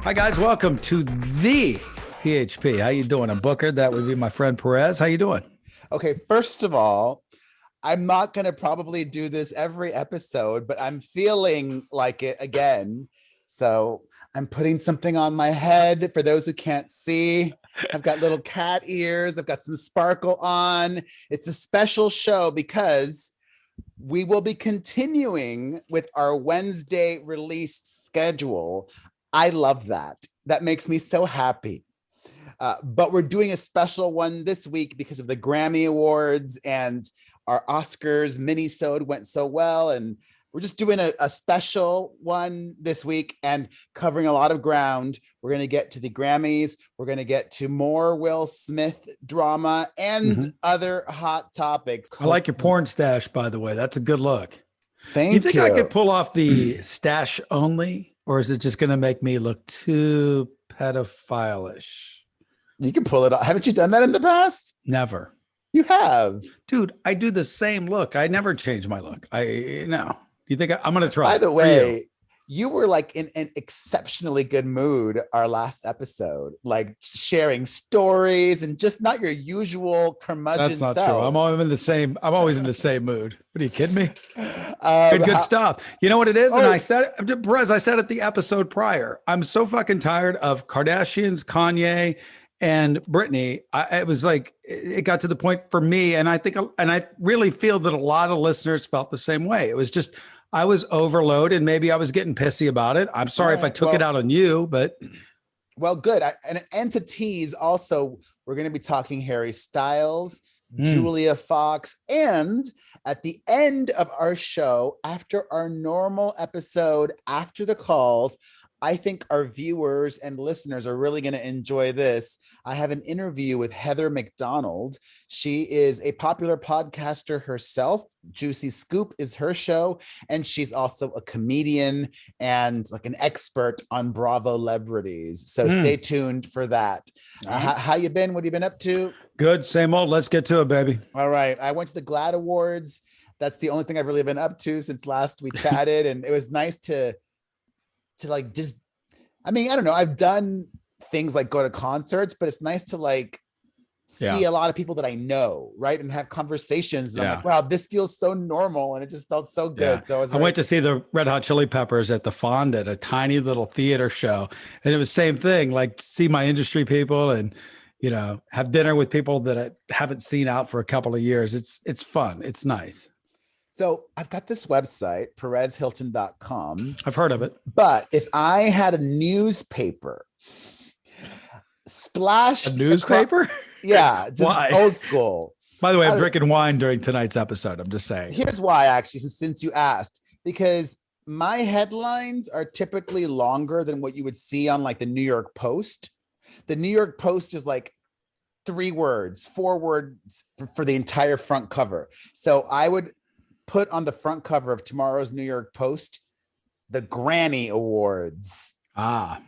Hi guys, welcome to the PHP. How you doing? I'm Booker. That would be my friend Perez. How you doing? Okay, first of all, I'm not going to probably do this every episode, but I'm feeling like it again. So I'm putting something on my head for those who can't see. I've got little cat ears. I've got some sparkle on. It's a special show because we will be continuing with our Wednesday release schedule. I love that. That makes me so happy. But we're doing a special one this week because of the Grammy Awards, and our Oscars mini-sode went so well. And we're just doing a special one this week and covering a lot of ground. We're going to get to the Grammys. We're going to get to more Will Smith drama and other hot topics. I like your porn stash, by the way. That's a good look. Thank you. You think I could pull off the stash only, or is it just going to make me look too pedophile-ish? You can pull it off. Haven't you done that in the past? Never. You have. Dude, I do the same look. I never change my look. No. You think I'm going to try? By the way, you were like in an exceptionally good mood our last episode, like sharing stories and just not your usual curmudgeon That's not self. true. I'm always in the same mood. What are you kidding me? Good stuff. You know what it is? And I said, Perez, I said it the episode prior. I'm so fucking tired of Kardashians, Kanye, and Brittany. It was like, it got to the point for me, and I really feel that a lot of listeners felt the same way. It was just, I was overloaded, and maybe I was getting pissy about it. I'm sorry if I took it out on you, but. Well, good. And to tease also, we're going to be talking Harry Styles, Julia Fox, and at the end of our show, after our normal episode, after the calls, I think our viewers and listeners are really going to enjoy this. I have an interview with Heather McDonald. She is a popular podcaster herself. Juicy Scoop is her show. And she's also a comedian and like an expert on Bravo celebrities. So stay tuned for that. How you been? What have you been up to? Good. Same old. Let's get to it, baby. All right. I went to the GLAAD Awards. That's the only thing I've really been up to since last we chatted. And it was nice to like just, I mean, I don't know. I've done things like go to concerts, but it's nice to like see a lot of people that I know, right? And have conversations. And I'm like, wow, this feels so normal. And it just felt so good. So I went to see the Red Hot Chili Peppers at the Fonda at a tiny little theater show. And it was same thing, like see my industry people and, you know, have dinner with people that I haven't seen out for a couple of years. It's fun. It's nice. So I've got this website, perezhilton.com. I've heard of it. But if I had a newspaper splashed. A newspaper? Just old school. By the way, I'm drinking wine during tonight's episode. I'm just saying. Here's why, actually, since you asked. Because my headlines are typically longer than what you would see on like the New York Post. The New York Post is like 3 words, 4 words for the entire front cover. So I would put on the front cover of tomorrow's New York Post, the Grammy Awards. The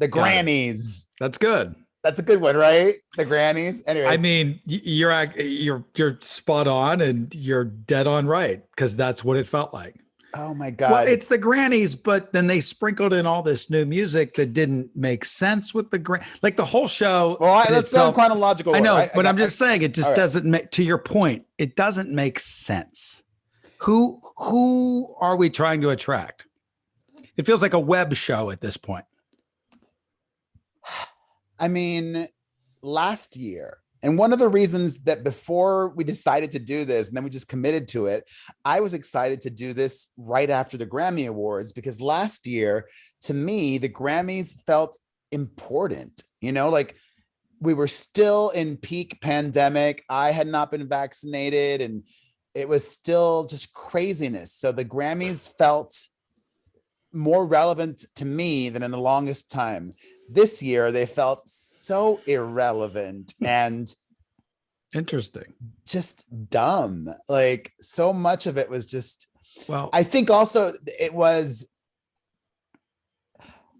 Grammys. That's good. That's a good one, right? The Grammys. Anyway, I mean, you're spot on and you're dead on right, because that's what it felt like. Oh my God. Well, it's the Grammys, but then they sprinkled in all this new music that didn't make sense with the like the whole show. Well, let's go in chronological order. I know, but I'm just saying it just doesn't make, to your point, it doesn't make sense. Who are we trying to attract? It feels like a web show at this point. I mean, last year, and one of the reasons that before we decided to do this and then we just committed to it, I was excited to do this right after the Grammy Awards, because last year, to me, the Grammys felt important. You know, like we were still in peak pandemic. I had not been vaccinated and it was still just craziness. So the Grammys felt more relevant to me than in the longest time. This year, they felt so irrelevant and interesting, just dumb. Like so much of it was just, well, I think also it was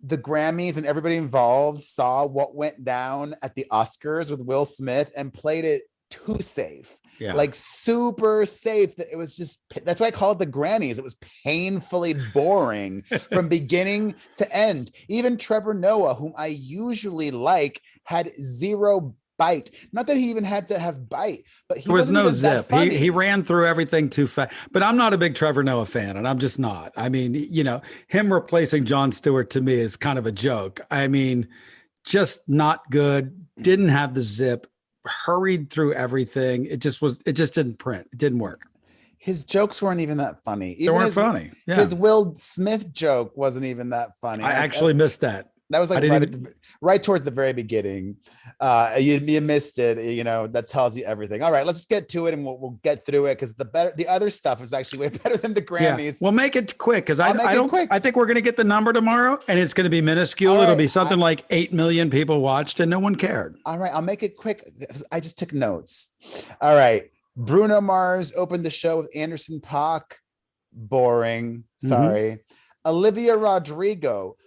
the Grammys and everybody involved saw what went down at the Oscars with Will Smith and played it too safe. like super safe. That it was just, that's why I call it the Grammys. It was painfully boring from beginning to end. Even Trevor Noah, whom I usually like, had zero bite. Not that he even had to have bite, but there was no zip. He ran through everything too fast. But I'm not a big Trevor Noah fan, and I'm just not. I mean, him replacing Jon Stewart to me is kind of a joke. I mean, just not good. Didn't have the zip. Hurried through everything. It just didn't print. It didn't work. His jokes weren't even that funny. They weren't funny. Yeah. His Will Smith joke wasn't even that funny. I actually missed that. That was like right towards the very beginning. You missed it. That tells you everything. All right, let's just get to it, and we'll get through it, because the other stuff is actually way better than the Grammys. Yeah. Well, make it quick, because I think we're going to get the number tomorrow, and it's going to be minuscule. Right, it'll be something like 8 million people watched, and no one cared. All right, I'll make it quick. I just took notes. All right, Bruno Mars opened the show with Anderson .Paak. Boring. Sorry. Olivia Rodrigo.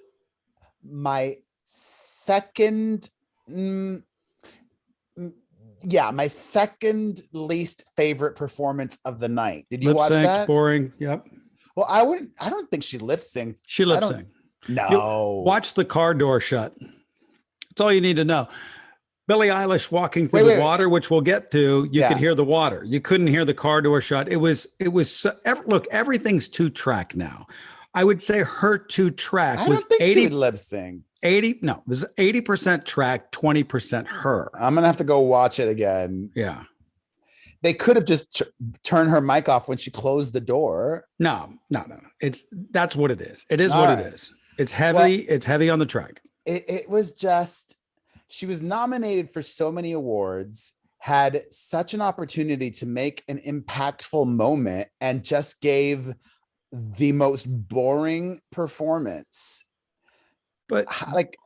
My second least favorite performance of the night. Did you watch that? Boring. Yep. Well, I don't think she lip synced. She lip synced. No. Watch the car door shut. That's all you need to know. Billie Eilish walking through the water, which we'll get to. You could hear the water. You couldn't hear the car door shut. Look, everything's 2-track now. I would say her 2-track was 80 lip sync. 80. No, it was 80% track, 20% her. I'm going to have to go watch it again. Yeah. They could have just turned her mic off when she closed the door. No. That's what it is. It is all what it is. It's heavy. It's heavy on the track. It was just, she was nominated for so many awards, had such an opportunity to make an impactful moment, and just gave the most boring performance. But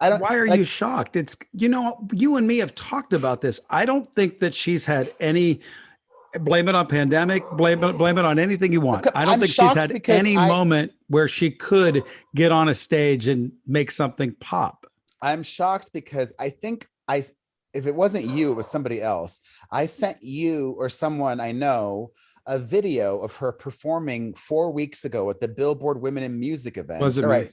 why are you shocked? It's, you and me have talked about this. I don't think that she's had any, blame it on pandemic, blame it on anything you want. I don't think she's had any moment where she could get on a stage and make something pop. I'm shocked because I think if it wasn't you, it was somebody else. I sent you or someone I know a video of her performing 4 weeks ago at the Billboard Women in Music event. Was it right?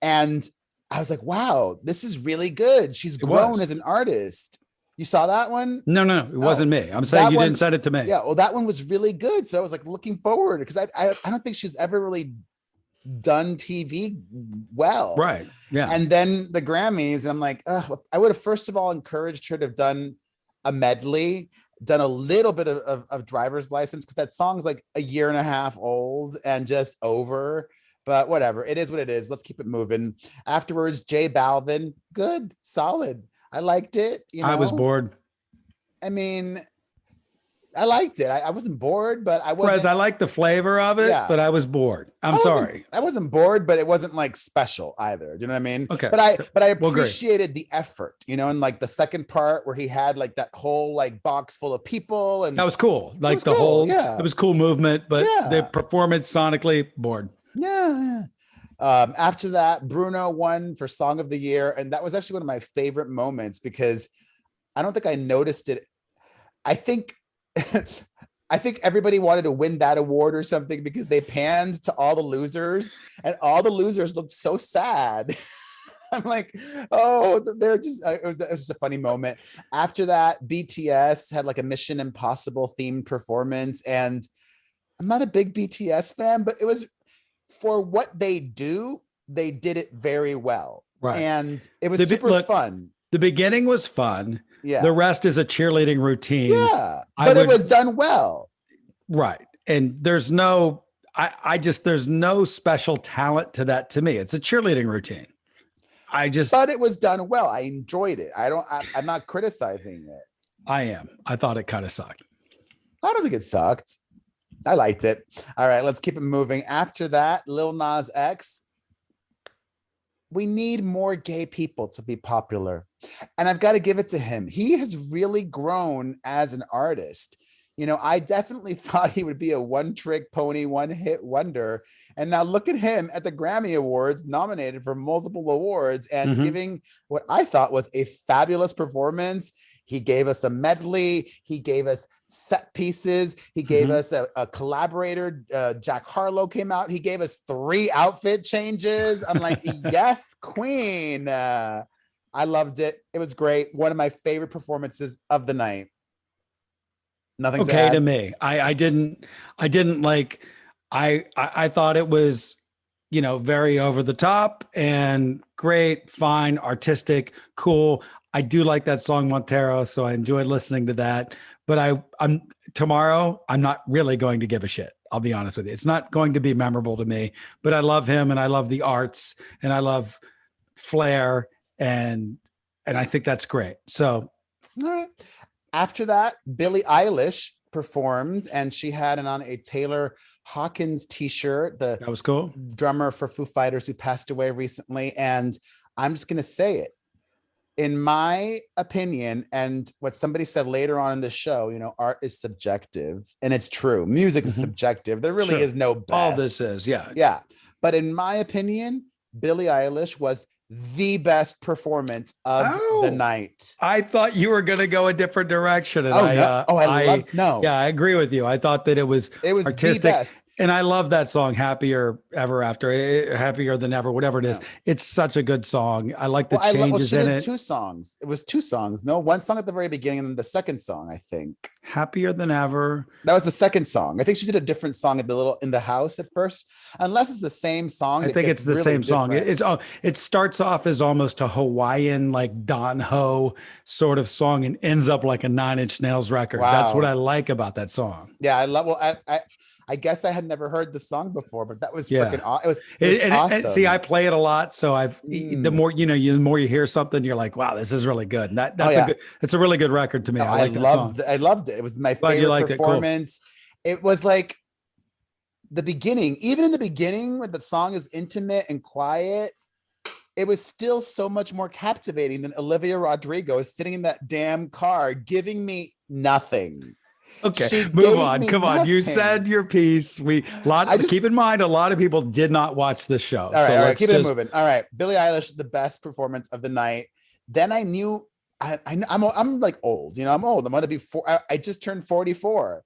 And I was like, wow, this is really good. She's grown as an artist. You saw that one? No, it wasn't me. I'm saying you didn't send it to me. Yeah, well, that one was really good. So I was like looking forward, because I don't think she's ever really done TV well. Right. Yeah. And then the Grammys, and I'm like, I would have first of all encouraged her to have done a medley, done a little bit of Driver's License, because that song's like a year and a half old and just over. But whatever, it is what it is. Let's keep it moving. Afterwards, J Balvin, good, solid. I liked it. I was bored. I mean, I liked it. I wasn't bored, but I wasn't. Whereas I liked the flavor of it, but I was bored. I'm sorry. I wasn't bored, but it wasn't like special either. Do you know what I mean? Okay. But I appreciated the effort, and like the second part where he had like that whole like box full of people, and that was cool. Like it was cool movement, but the performance sonically bored. Yeah. After that, Bruno won for Song of the Year, and that was actually one of my favorite moments, because I don't think I noticed it. I think everybody wanted to win that award or something, because they panned to all the losers, and all the losers looked so sad. I'm like, oh, they're just, it was just a funny moment. After that, BTS had like a Mission Impossible themed performance, and I'm not a big BTS fan, but it was, for what they do, they did it very well. Right. And it was super fun. The beginning was fun. Yeah. The rest is a cheerleading routine. Yeah. But it was done well. Right. And there's no special talent to that to me. It's a cheerleading routine. But it was done well. I enjoyed it. I'm not criticizing it. I am. I thought it kind of sucked. I don't think it sucked. I liked it. All right, let's keep it moving. After that, Lil Nas X. We need more gay people to be popular. And I've got to give it to him. He has really grown as an artist. I definitely thought he would be a one-trick pony, one-hit wonder. And now look at him at the Grammy Awards, nominated for multiple awards and giving what I thought was a fabulous performance. He gave us a medley. He gave us set pieces. He gave us a collaborator. Jack Harlow came out. He gave us 3 outfit changes. I'm like, yes, queen. I loved it. It was great. One of my favorite performances of the night. Nothing okay to to me. I didn't like, I thought it was, you know, very over the top and great, fine, artistic, cool. I do like that song Montero, so I enjoyed listening to that. But I'm tomorrow, I'm not really going to give a shit. I'll be honest with you. It's not going to be memorable to me, but I love him and I love the arts and I love flair and I think that's great. So all right. After that, Billie Eilish performed and she had on a Taylor Hawkins t-shirt, that was cool. Drummer for Foo Fighters who passed away recently. And I'm just going to say it. In my opinion, and what somebody said later on in the show, you know, art is subjective, and it's true. Music is subjective. There really is no best. All this is, yeah. Yeah. But in my opinion, Billie Eilish was the best performance of the night. I thought you were going to go a different direction. And I agree with you. I thought that it was artistic. The best. And I love that song, Happier Ever After, Happier Than Ever, whatever it is. It's such a good song. I like the changes in it. 2 songs. It was 2 songs. No, one song at the very beginning and then the second song, I think. Happier Than Ever. That was the second song. I think she did a different song at in the house at first, unless it's the same song. I think it's the same song. It starts off as almost a Hawaiian, like Don Ho sort of song and ends up like a 9 Inch Nails record. Wow. That's what I like about that song. Yeah, I love. Well, I guess I had never heard the song before, but that was freaking awesome. It was awesome. And see, I play it a lot, so the more the more you hear something, you're like, wow, this is really good. It's a really good record to me. I loved it. It was my favorite performance. It was like the beginning, even in the beginning when the song is intimate and quiet, it was still so much more captivating than Olivia Rodrigo sitting in that damn car giving me nothing. Okay, move on. Come on. You said your piece. Keep in mind, a lot of people did not watch this show. All right, keep it moving. All right, Billie Eilish, the best performance of the night. Then I knew I'm like old. You know, I'm old. I'm going to be I just turned 44.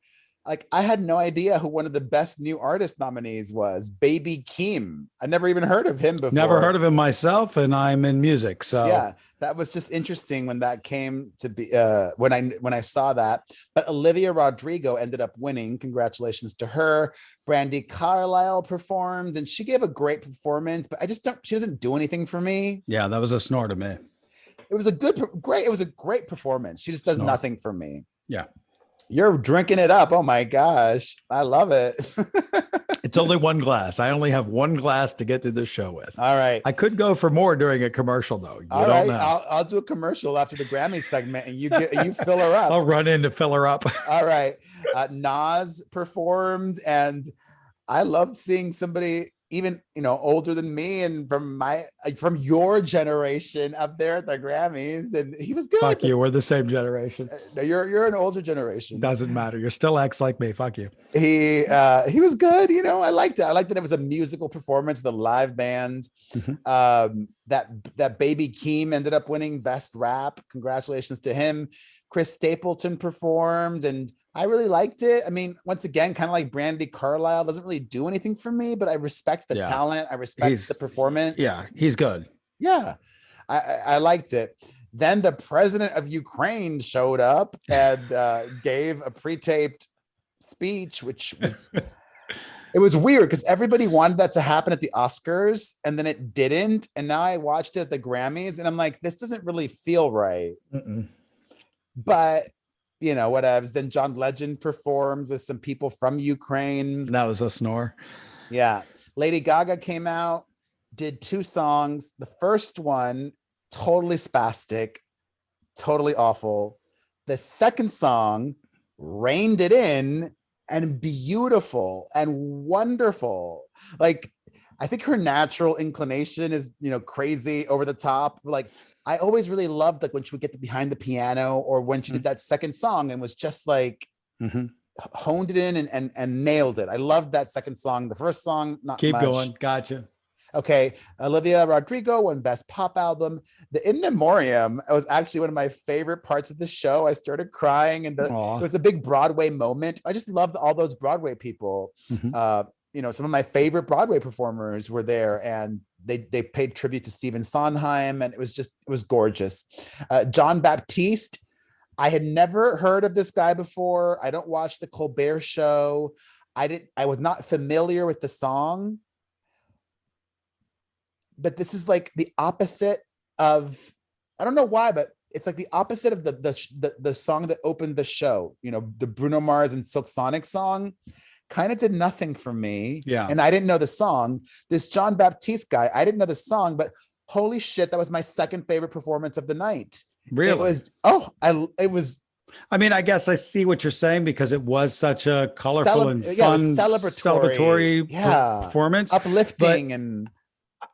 Like I had no idea who one of the best new artist nominees was. Baby Keem. I never even heard of him before. Never heard of him myself, and I'm in music. So yeah, that was just interesting when that came to be when I saw that. But Olivia Rodrigo ended up winning. Congratulations to her. Brandy Carlisle performed, and she gave a great performance, but she doesn't do anything for me. Yeah, that was a snore to me. It was a great performance. She just does nothing for me. Yeah. You're drinking it up. Oh my gosh. I love it. It's only 1 glass. I only have 1 glass to get through the show with. All right. I could go for more during a commercial though. All right. I'll do a commercial after the Grammy segment and you fill her up. I'll run in to fill her up. All right. Nas performed and I loved seeing somebody even, older than me and from your generation up there at the Grammys. And he was good. Fuck you. We're the same generation. No, you're an older generation. Doesn't matter. You're still X like me. Fuck you. He was good. I liked it. I liked that it was a musical performance, the live band. That Baby Keem ended up winning Best Rap. Congratulations to him. Chris Stapleton performed and I really liked it. I mean, once again, kind of like Brandy Carlisle, doesn't really do anything for me, but I respect the talent. I respect the performance. Yeah, he's good. Yeah, I liked it. Then the president of Ukraine showed up and gave a pre-taped speech, which was it was weird because everybody wanted that to happen at the Oscars and then it didn't. And now I watched it at the Grammys and I'm like, this doesn't really feel right. But whatevs. Then John Legend performed with some people from Ukraine. That was a snore. Yeah. Lady Gaga came out, did 2 songs. The first one, totally spastic, totally awful. The second song, reined it in and beautiful and wonderful. Like, I think her natural inclination is, crazy over the top. Like, I always really loved like when she would get behind the piano or when she did that second song and was just like honed it in and nailed it. I loved that second song. The first song, not Keep much. going. Gotcha. Okay, Olivia Rodrigo won Best Pop Album. The In Memoriam was actually one of my favorite parts of the show. I started crying, and it was a big Broadway moment. I just loved all those Broadway people. Some of my favorite Broadway performers were there, and they paid tribute to Stephen Sondheim, and it was gorgeous. John Baptiste, I had never heard of this guy before. I don't watch the Colbert Show. I was not familiar with the song, but this is like the opposite of, I don't know why, but it's like the opposite of the song that opened the show. The Bruno Mars and Silk Sonic song kind of did nothing for me. Yeah. And I didn't know the song. This John Baptiste guy, I didn't know the song, but holy shit, that was my second favorite performance of the night. Really? It was. I mean, I guess I see what you're saying, because it was such a colorful and fun, celebratory performance, uplifting, and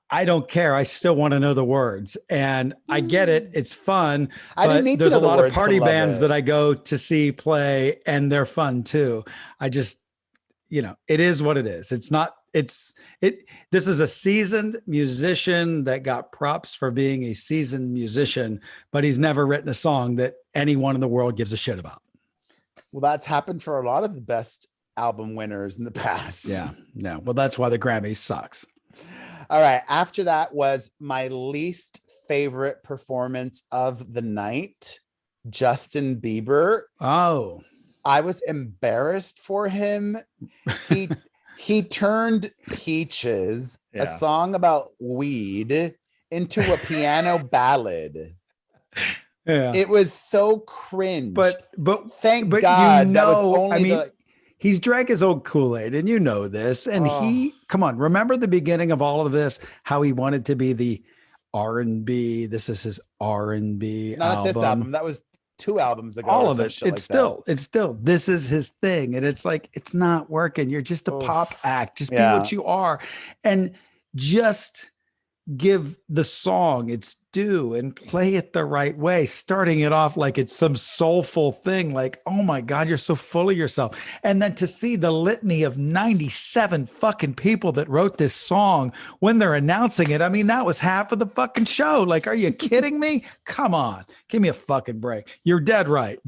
I don't care. I still want to know the words, and I get it. It's fun. I didn't need to know the words. There's a lot of party bands that I go to see play, and they're fun too. I just, it is what it is. It's not. This is a seasoned musician that got props for being a seasoned musician, but he's never written a song that anyone in the world gives a shit about. Well, that's happened for a lot of the best album winners in the past. Yeah. No. Well, that's why the Grammys sucks. All right. After that was my least favorite performance of the night, Justin Bieber. Oh, I was embarrassed for him. He turned Peaches, a song about weed, into a piano ballad. Yeah. It was so cringe. But thank God that was only he's drank his own Kool-Aid, and this. And come on, remember the beginning of all of this, how he wanted to be the R&B. This is his R&B Not album. At this album. That was 2 albums ago. All of it. It's still, this is his thing. And it's like, it's not working. You're just a pop act. Just be what you are. And just give the song its due and play it the right way, starting it off like it's some soulful thing, like, oh my God, you're so full of yourself. And then to see the litany of 97 fucking people that wrote this song when they're announcing it, I mean, that was half of the fucking show. Like, are you kidding me? Come on, give me a fucking break. You're dead right.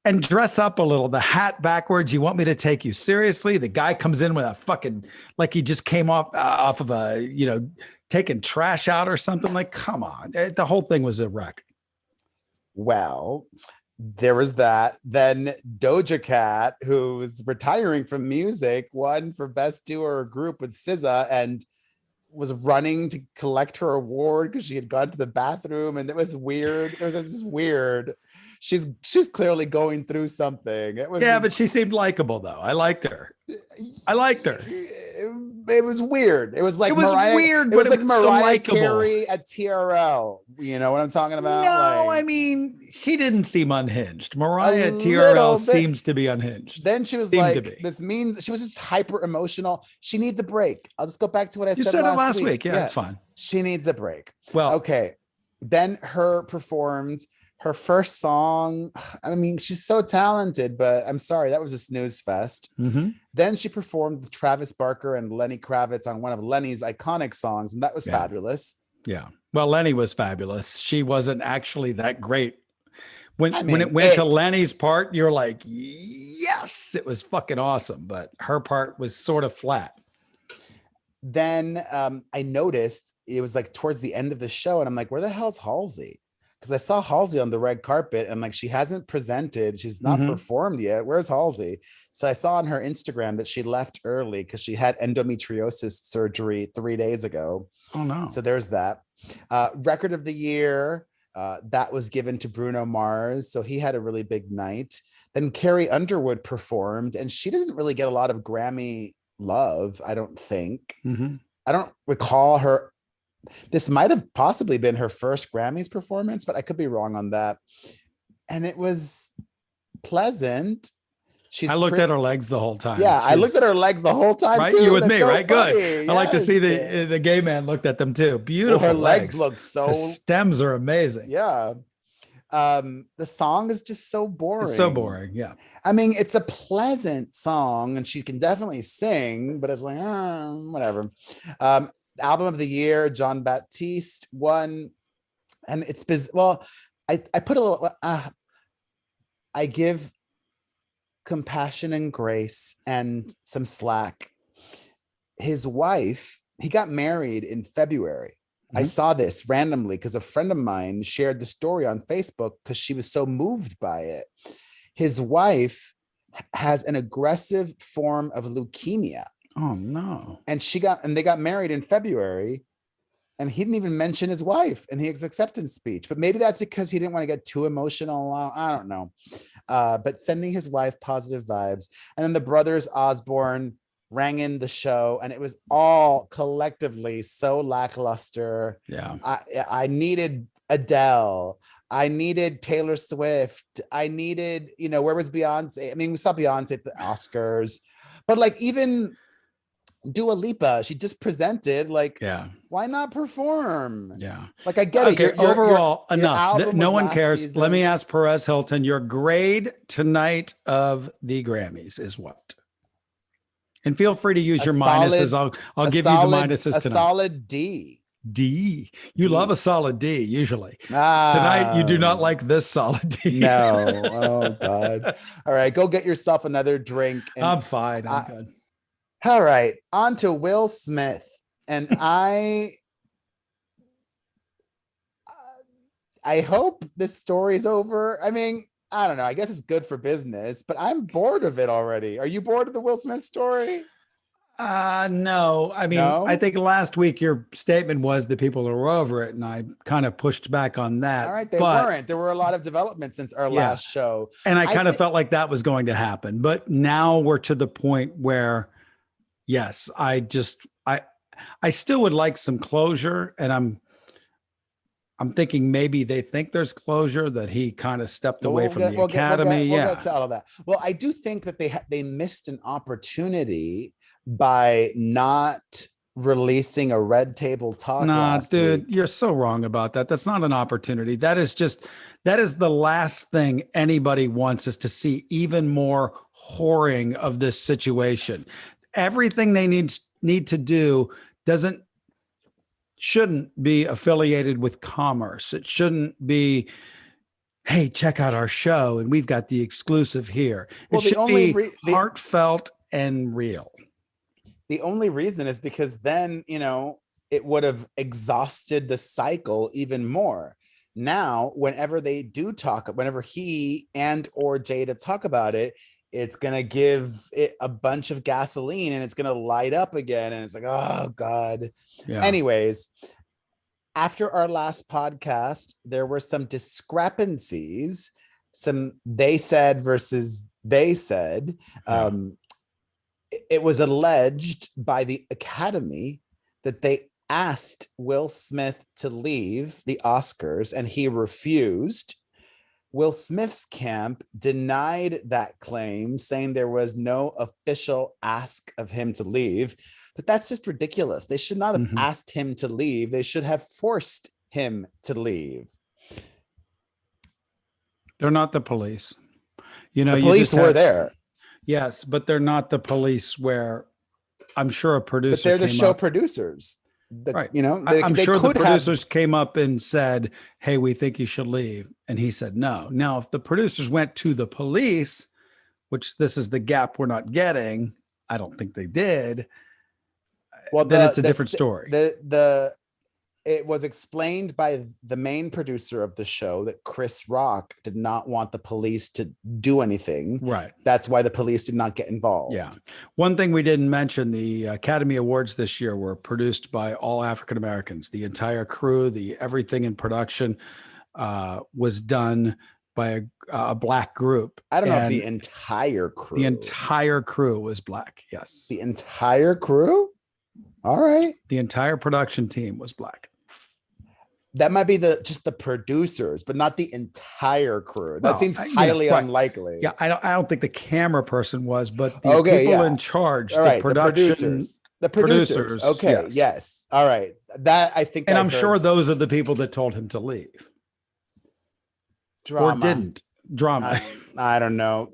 And dress up a little, the hat backwards. You want me to take you seriously? The guy comes in with a fucking, like he just came off of a, taking trash out or something. Like, come on. The whole thing was a wreck. Well, there was that. Then Doja Cat, who's retiring from music, won for Best Duo or Group with SZA, and was running to collect her award because she had gone to the bathroom, and it was weird. It was just weird. She's clearly going through something. But she seemed likable though. I liked her. It was weird. It was like Mariah Carey at TRL. You know what I'm talking about? No, I mean, she didn't seem unhinged. Mariah at TRL seems to be unhinged. Then she was she was just hyper emotional. She needs a break. I'll just go back to what I said last week. Yeah, it's fine. She needs a break. Well, okay. Then her performed her first song. I mean, she's so talented, but I'm sorry, that was a snooze fest. Mm-hmm. Then she performed with Travis Barker and Lenny Kravitz on one of Lenny's iconic songs, and that was fabulous. Yeah. Well, Lenny was fabulous. She wasn't actually that great. When it went to Lenny's part, you're like, yes, it was fucking awesome. But her part was sort of flat. Then I noticed it was like towards the end of the show, and I'm like, where the hell's Halsey? Because I saw Halsey on the red carpet, and like, she hasn't presented, she's not performed yet. Where's Halsey? So I saw on her Instagram that she left early because she had endometriosis surgery 3 days ago. Oh no! So there's that. Record of the year, that was given to Bruno Mars, so he had a really big night. Then Carrie Underwood performed, and she doesn't really get a lot of Grammy love, I don't think. I don't recall her. This might have possibly been her first Grammys performance, but I could be wrong on that. And it was pleasant. I looked at her legs the whole time. Yeah, I looked at her legs the whole time, right? too. You with me, so right? Funny. Good. Yes. I like to see the gay man looked at them too. Beautiful. Well, her legs look so. The stems are amazing. Yeah. The song is just so boring. It's so boring. Yeah. I mean, it's a pleasant song, and she can definitely sing, but it's like, whatever. album of the year, John Baptiste won. And it's well, I put a little, I give compassion and grace and some slack. His wife, he got married in February. I saw this randomly because a friend of mine shared the story on Facebook because she was so moved by it. His wife has an aggressive form of leukemia. Oh no. And they got married in February, and he didn't even mention his wife in his acceptance speech. But maybe that's because he didn't want to get too emotional. I don't know. But sending his wife positive vibes. And then the brothers Osborne rang in the show, and it was all collectively so lackluster. Yeah. I needed Adele. I needed Taylor Swift. I needed, where was Beyonce? I mean, we saw Beyonce at the Oscars, but like even Dua Lipa, she just presented, like, why not perform? Yeah. Like, I get it. Overall, enough. No one cares. Season. Let me ask Perez Hilton, your grade tonight of the Grammys is what? And feel free to use your minuses. I'll give you the minuses tonight. A solid D. D. You love a solid D usually. Tonight, you do not like this solid D. No. Oh, God. All right. Go get yourself another drink. I'm fine. I'm good. All right. On to Will Smith. And I hope this story's over. I mean, I don't know. I guess it's good for business, but I'm bored of it already. Are you bored of the Will Smith story? No. I mean, I think last week your statement was that people are over it, and I kind of pushed back on that. All right, they weren't. There were a lot of developments since our last show. And I kind of felt like that was going to happen. But now we're to the point where, yes, I still would like some closure, and I'm thinking maybe they think there's closure, that he kind of stepped away from the Academy. We'll get to all of that. Well, I do think that they missed an opportunity by not releasing a Red Table Talk. Nah, dude, you're so wrong about that. That's not an opportunity. That is the last thing anybody wants, is to see even more whoring of this situation. Everything they need to do shouldn't be affiliated with commerce. It shouldn't be, hey, check out our show and we've got the exclusive here. It should be heartfelt and real. The only reason is because then, it would have exhausted the cycle even more. Now, whenever they do talk, whenever he and or Jada talk about it, it's going to give it a bunch of gasoline and it's going to light up again. And it's like, oh God. Yeah. Anyways, after our last podcast, there were some discrepancies, some they said versus they said. It was alleged by the Academy that they asked Will Smith to leave the Oscars and he refused. Will Smith's camp denied that claim, saying there was no official ask of him to leave. But that's just ridiculous. They should not have asked him to leave. They should have forced him to leave. They're not the police. The police were there. Yes, but they're not the police where I'm sure a producer. But they're the show producers. Right. I'm sure the producers came up and said, hey, we think you should leave. And he said, no. Now, if the producers went to the police, which this is the gap we're not getting, I don't think they did. Well, then it's a different story. It was explained by the main producer of the show that Chris Rock did not want the police to do anything. Right. That's why the police did not get involved. Yeah. One thing we didn't mention, the Academy Awards this year were produced by all African Americans. The entire crew, everything in production was done by a Black group. I don't know if the entire crew. The entire crew was Black. Yes. The entire crew? All right. The entire production team was Black. That might be just the producers, but not the entire crew. That seems highly unlikely. Yeah, I don't think the camera person was, but the people in charge, the production, the producers. Okay, yes. All right. That I think, and I'm sure those are the people that told him to leave. Drama. Or didn't. Drama. I don't know.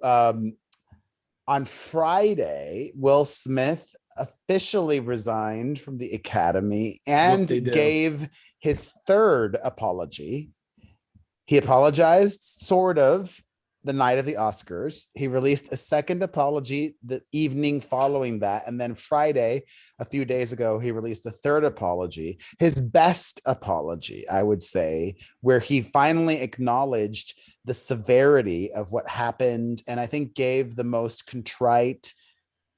On Friday, Will Smith officially resigned from the Academy and Whoop-de-doo. gave his third apology. He apologized sort of the night of the Oscars. He released a second apology the evening following that. And then Friday, a few days ago, he released a third apology, his best apology, I would say, where he finally acknowledged the severity of what happened. And I think gave the most contrite,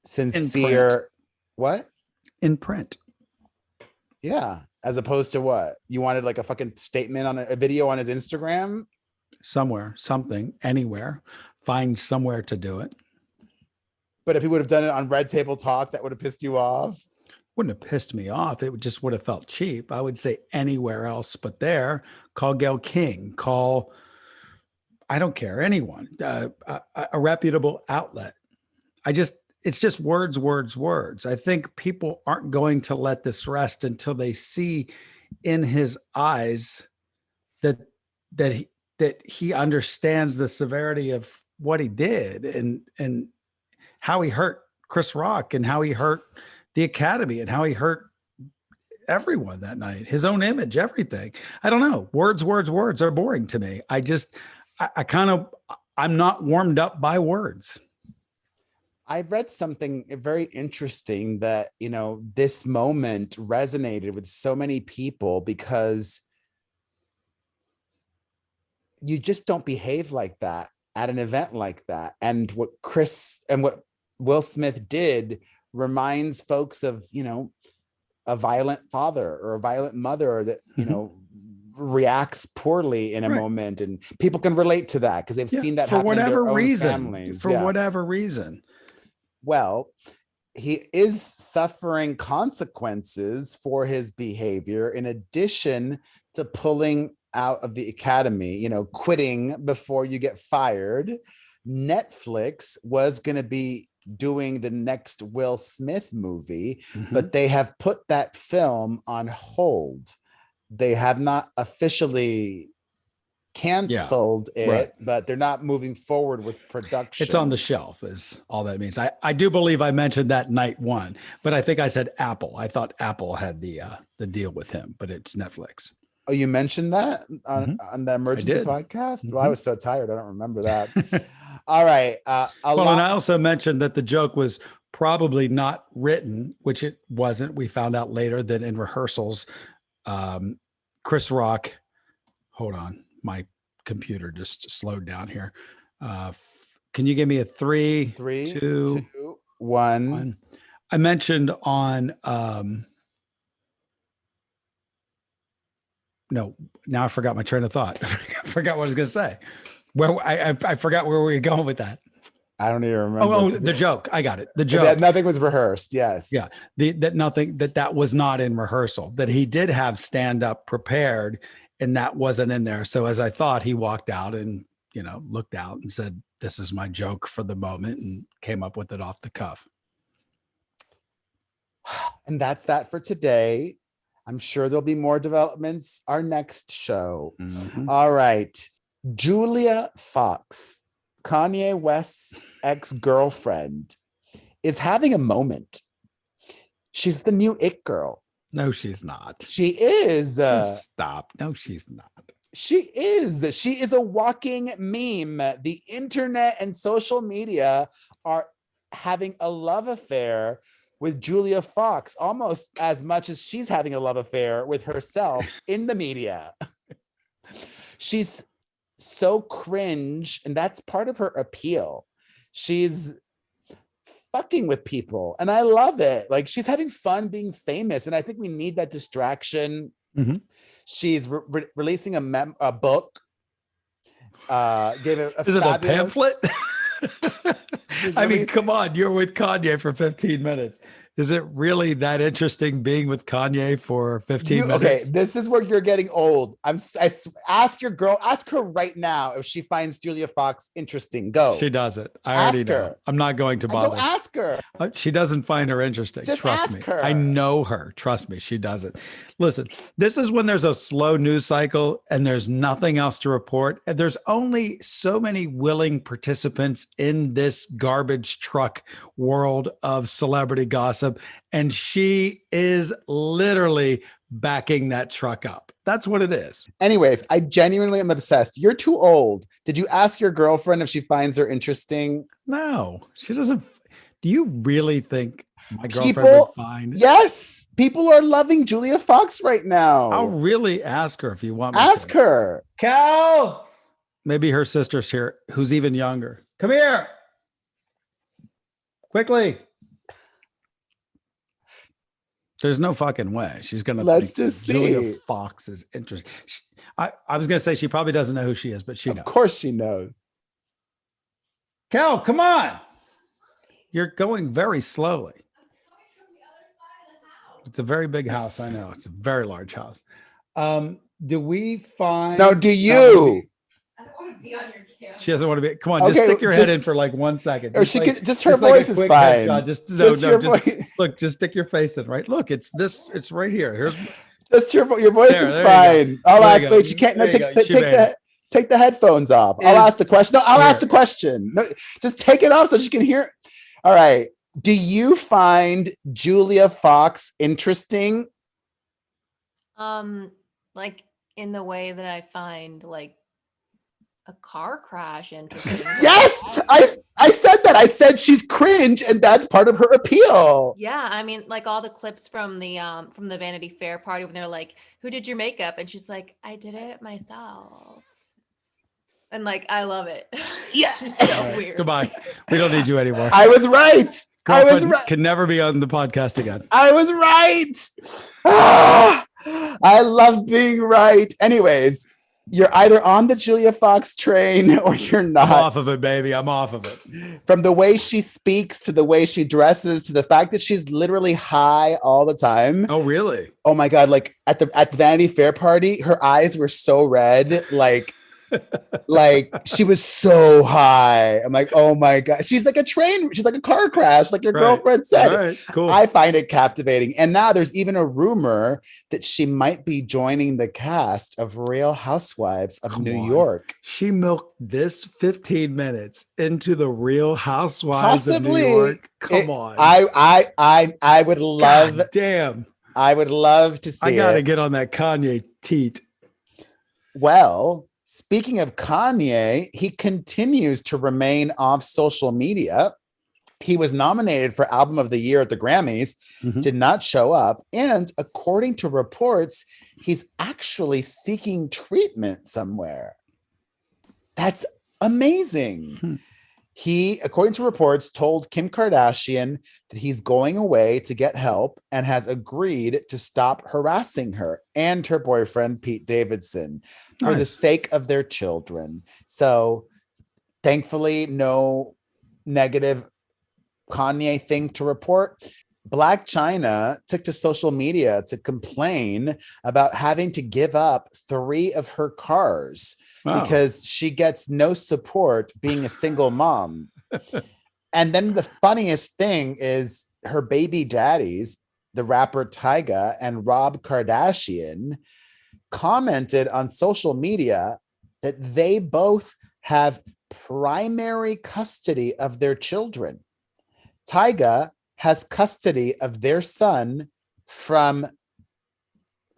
sincere, what? In print. Yeah. As opposed to what? You wanted like a fucking statement on a video on his Instagram? Somewhere, something, anywhere, find somewhere to do it. But if he would have done it on Red Table Talk, that would have pissed you off. Wouldn't have pissed me off. It just would have felt cheap. I would say anywhere else but there. Call Gayle King. Call, I don't care, anyone. A reputable outlet. It's just words, words, words. I think people aren't going to let this rest until they see in his eyes that he understands the severity of what he did and how he hurt Chris Rock and how he hurt the Academy and how he hurt everyone that night, his own image, everything. I don't know. Words are boring to me. I'm not warmed up by words. I read something very interesting that, this moment resonated with so many people because you just don't behave like that at an event like that. And what Will Smith did reminds folks of, a violent father or a violent mother that, reacts poorly in a moment. And people can relate to that because they've seen that happen in their own families. For whatever reason. Well, he is suffering consequences for his behavior in addition to pulling out of the Academy, quitting before you get fired. Netflix was going to be doing the next Will Smith movie, but they have put that film on hold. They have not officially canceled it, but they're not moving forward with production. It's on the shelf is all that means. I do believe I mentioned that night one, but I think I said Apple. I thought Apple had the deal with him, but it's Netflix. Oh, you mentioned that on the emergency podcast? Well, I was so tired. I don't remember that. All right. And I also mentioned that the joke was probably not written, which it wasn't. We found out later that in rehearsals, Chris Rock, hold on. My computer just slowed down here. Can you give me a three, two, one? I mentioned on, no, now I forgot my train of thought. I forgot what I was going to say. I forgot where we were going with that. I don't even remember. Oh, the joke. I got it. The joke. That nothing was rehearsed. Yes. Yeah. That was not in rehearsal, that he did have stand up prepared and that wasn't in there. So as I thought, he walked out and, looked out and said, this is my joke for the moment and came up with it off the cuff. And that's that for today. I'm sure there'll be more developments our next show. All right. Julia Fox, Kanye West's ex-girlfriend, is having a moment. She's the new it girl. No, she's not. She is. Stop. No, she's not. She is. She is a walking meme. The internet and social media are having a love affair with Julia Fox, almost as much as she's having a love affair with herself in the media. She's so cringe, and that's part of her appeal. She's fucking with people, and I love it. Like, she's having fun being famous, and I think we need that distraction. She's releasing a book. Gave Is it a pamphlet? I mean, come on, you're with Kanye for 15 minutes. Is it really that interesting being with Kanye for 15 minutes? Okay, this is where you're getting old. Ask your girl, ask her right now if she finds Julia Fox interesting. Go. She doesn't. I already know. I'm not going to bother. Go ask her. She doesn't find her interesting. Just Trust ask me. her. I know her. Trust me. She doesn't. Listen, this is when there's a slow news cycle and there's nothing else to report. And there's only so many willing participants in this garbage truck world of celebrity gossip gossip, and she is literally backing that truck up. That's what it is. Anyways, I genuinely am obsessed. You're too old. Did you ask your girlfriend if she finds her interesting? No, she doesn't. Do you really think my girlfriend People, would find? Yes, people are loving Julia Fox right now. I'll really ask her if you want me Ask to. her. Cal. Maybe her sister's here, who's even younger. Come here. Quickly. There's no fucking way she's going to. Let's just see. Julia Fox is interesting. I was going to say she probably doesn't know who she is, but she knows. Of course she knows. Cal, come on. You're going very slowly. It's a very big house. I know. It's a very large house. Do we find... No, do you? I don't want to be on your camera. She doesn't want to be... Come on, just stick your head in for like 1 second. Or she could, just her voice is fine. Look, just stick your face in, right? Look, it's right here. Here's... Just your voice is fine. I'll ask. Wait, she can't. No, take the headphones off. I'll ask the question. No, I'll ask the question. No, just take it off so she can hear. All right. Do you find Julia Fox interesting? Like in the way that I find like a car crash interesting. Yes, I said that. I said she's cringe, and that's part of her appeal. Yeah, I mean, like all the clips from the Vanity Fair party when they're like, "Who did your makeup?" and she's like, "I did it myself." And like, I love it. Yeah, she's so weird. Goodbye. We don't need you anymore. I was right. Girlfriend I was right. Can never be on the podcast again. I was right. Ah, I love being right. Anyways. You're either on the Julia Fox train or you're not. I'm off of it, baby. I'm off of it. From the way she speaks to the way she dresses to the fact that she's literally high all the time. Oh, really? Oh my God. Like at the Vanity Fair party, her eyes were so red. Like she was so high. I'm like, oh my God. She's like a train. She's like a car crash, like your girlfriend said. All right, cool. I find it captivating. And now there's even a rumor that she might be joining the cast of Real Housewives of New York. She milked this 15 minutes into the Real Housewives of New York. Come on. I would love. God damn. I would love to see I got to get on that Kanye teat. Well, speaking of Kanye, he continues to remain off social media. He was nominated for Album of the Year at the Grammys, did not show up. And according to reports, he's actually seeking treatment somewhere. That's amazing. He, according to reports, told Kim Kardashian that he's going away to get help and has agreed to stop harassing her and her boyfriend, Pete Davidson, for the sake of their children. So thankfully, no negative Kanye thing to report. Black China took to social media to complain about having to give up 3 of her cars. Wow. Because she gets no support being a single mom. And then the funniest thing is her baby daddies, the rapper Tyga and Rob Kardashian, commented on social media that they both have primary custody of their children. Tyga has custody of their son from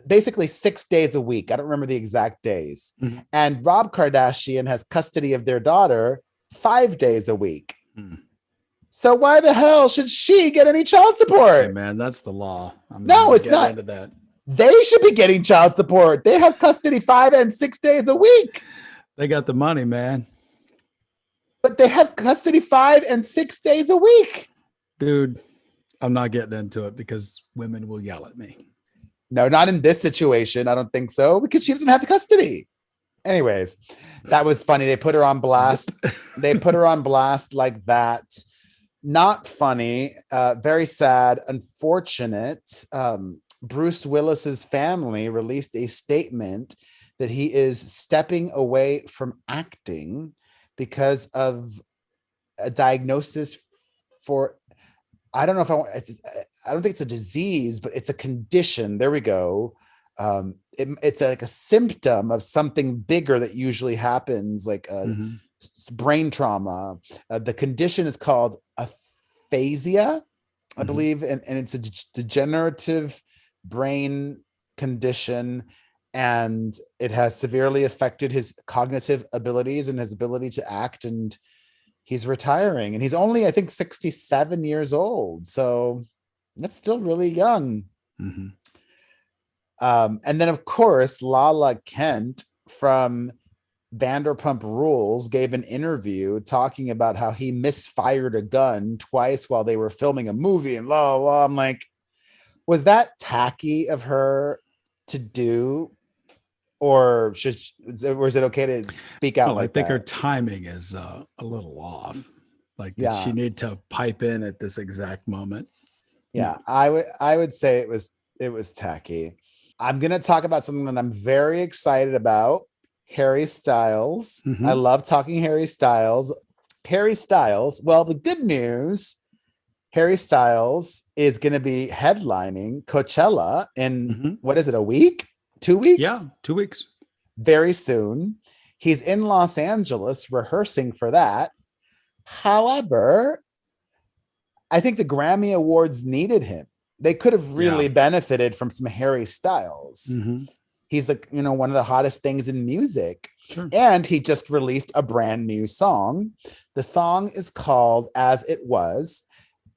basically 6 days a week. I don't remember the exact days. And Rob Kardashian has custody of their daughter 5 days a week. So why the hell should she get any child support? Hey man, that's the law. No, it's not. Into that. They should be getting child support. They have custody 5 and 6 days a week. They got the money, man. But they have custody 5 and 6 days a week. Dude, I'm not getting into it because women will yell at me. No, not in this situation. I don't think so, because she doesn't have the custody. Anyways, that was funny. They put her on blast. They put her on blast like that. Not funny. Very sad. Unfortunate. Bruce Willis's family released a statement that he is stepping away from acting because of a diagnosis for, I don't know if I don't think it's a disease, but it's a condition. There we go. It's like a symptom of something bigger that usually happens, like brain trauma. The condition is called aphasia. I believe, and it's a degenerative brain condition, and it has severely affected his cognitive abilities and his ability to act. And he's retiring, and he's only, I think, 67 years old. So that's still really young. Mm-hmm. And then, of course, Lala Kent from Vanderpump Rules gave an interview talking about how he misfired a gun twice while they were filming a movie, and blah, blah, blah. I'm like, was that tacky of her to do? Or was it okay to speak out? Well, like I think that? her timing is a little off. Like, did Yeah. she need to pipe in at this exact moment? Yeah, I would say it was tacky. I'm gonna talk about something that I'm very excited about. Harry Styles. Mhm. I love talking Harry Styles. Harry Styles. Well, the good news, Harry Styles is going to be headlining Coachella in what is it, a week? 2 weeks? Yeah, 2 weeks. Very soon. He's in Los Angeles rehearsing for that. However, I think the Grammy Awards needed him. They could have really benefited from some Harry Styles. Mm-hmm. He's like, one of the hottest things in music. Sure. And he just released a brand new song. The song is called As It Was.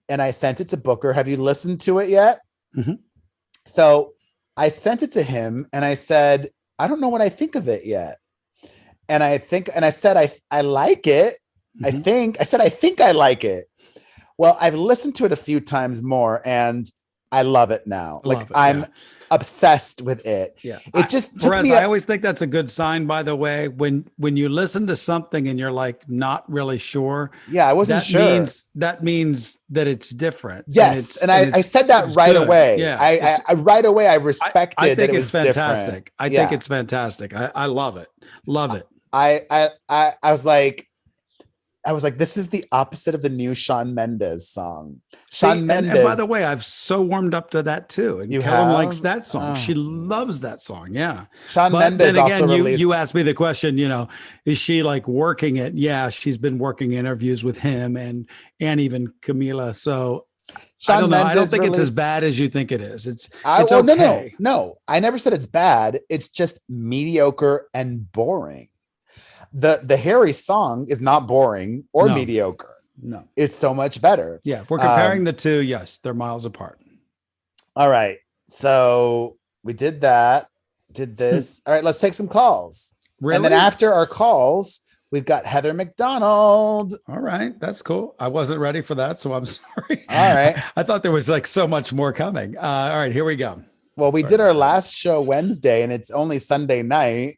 And I sent it to Booker. Have you listened to it yet? Mm-hmm. So I sent it to him and I said, I don't know what I think of it yet. And I said, I like it. Mm-hmm. I think I like it. Well, I've listened to it a few times more and I love it now. I'm obsessed with it. Yeah. It just took Perez, me. I always think that's a good sign, by the way, when you listen to something and you're like not really sure. Yeah, I wasn't sure. That means that it's different. Yes. And I said that right good. away. Yeah. I right away, I respected I think that it it's was fantastic. different. I think it's fantastic. I love it. Love it. I was like, this is the opposite of the new Shawn Mendes song. Shawn Mendes. And by the way, I've so warmed up to that too. And Kellen likes that song. She loves that song. Yeah. Shawn Mendes then again, also released. You asked me the question, is she like working it? Yeah, she's been working interviews with him and even Camila. So I don't know. I don't think it's as bad as you think it is. It's okay. No, I never said it's bad. It's just mediocre and boring. The Harry song is not boring or mediocre. No, it's so much better. Yeah, if we're comparing the two, yes, they're miles apart. All right, so we did that. Did this. All right, let's take some calls. Really? And then after our calls, we've got Heather McDonald. All right, that's cool. I wasn't ready for that, so I'm sorry. All right, I thought there was like so much more coming. All right, here we go. Well, we did our last show Wednesday, and it's only Sunday night.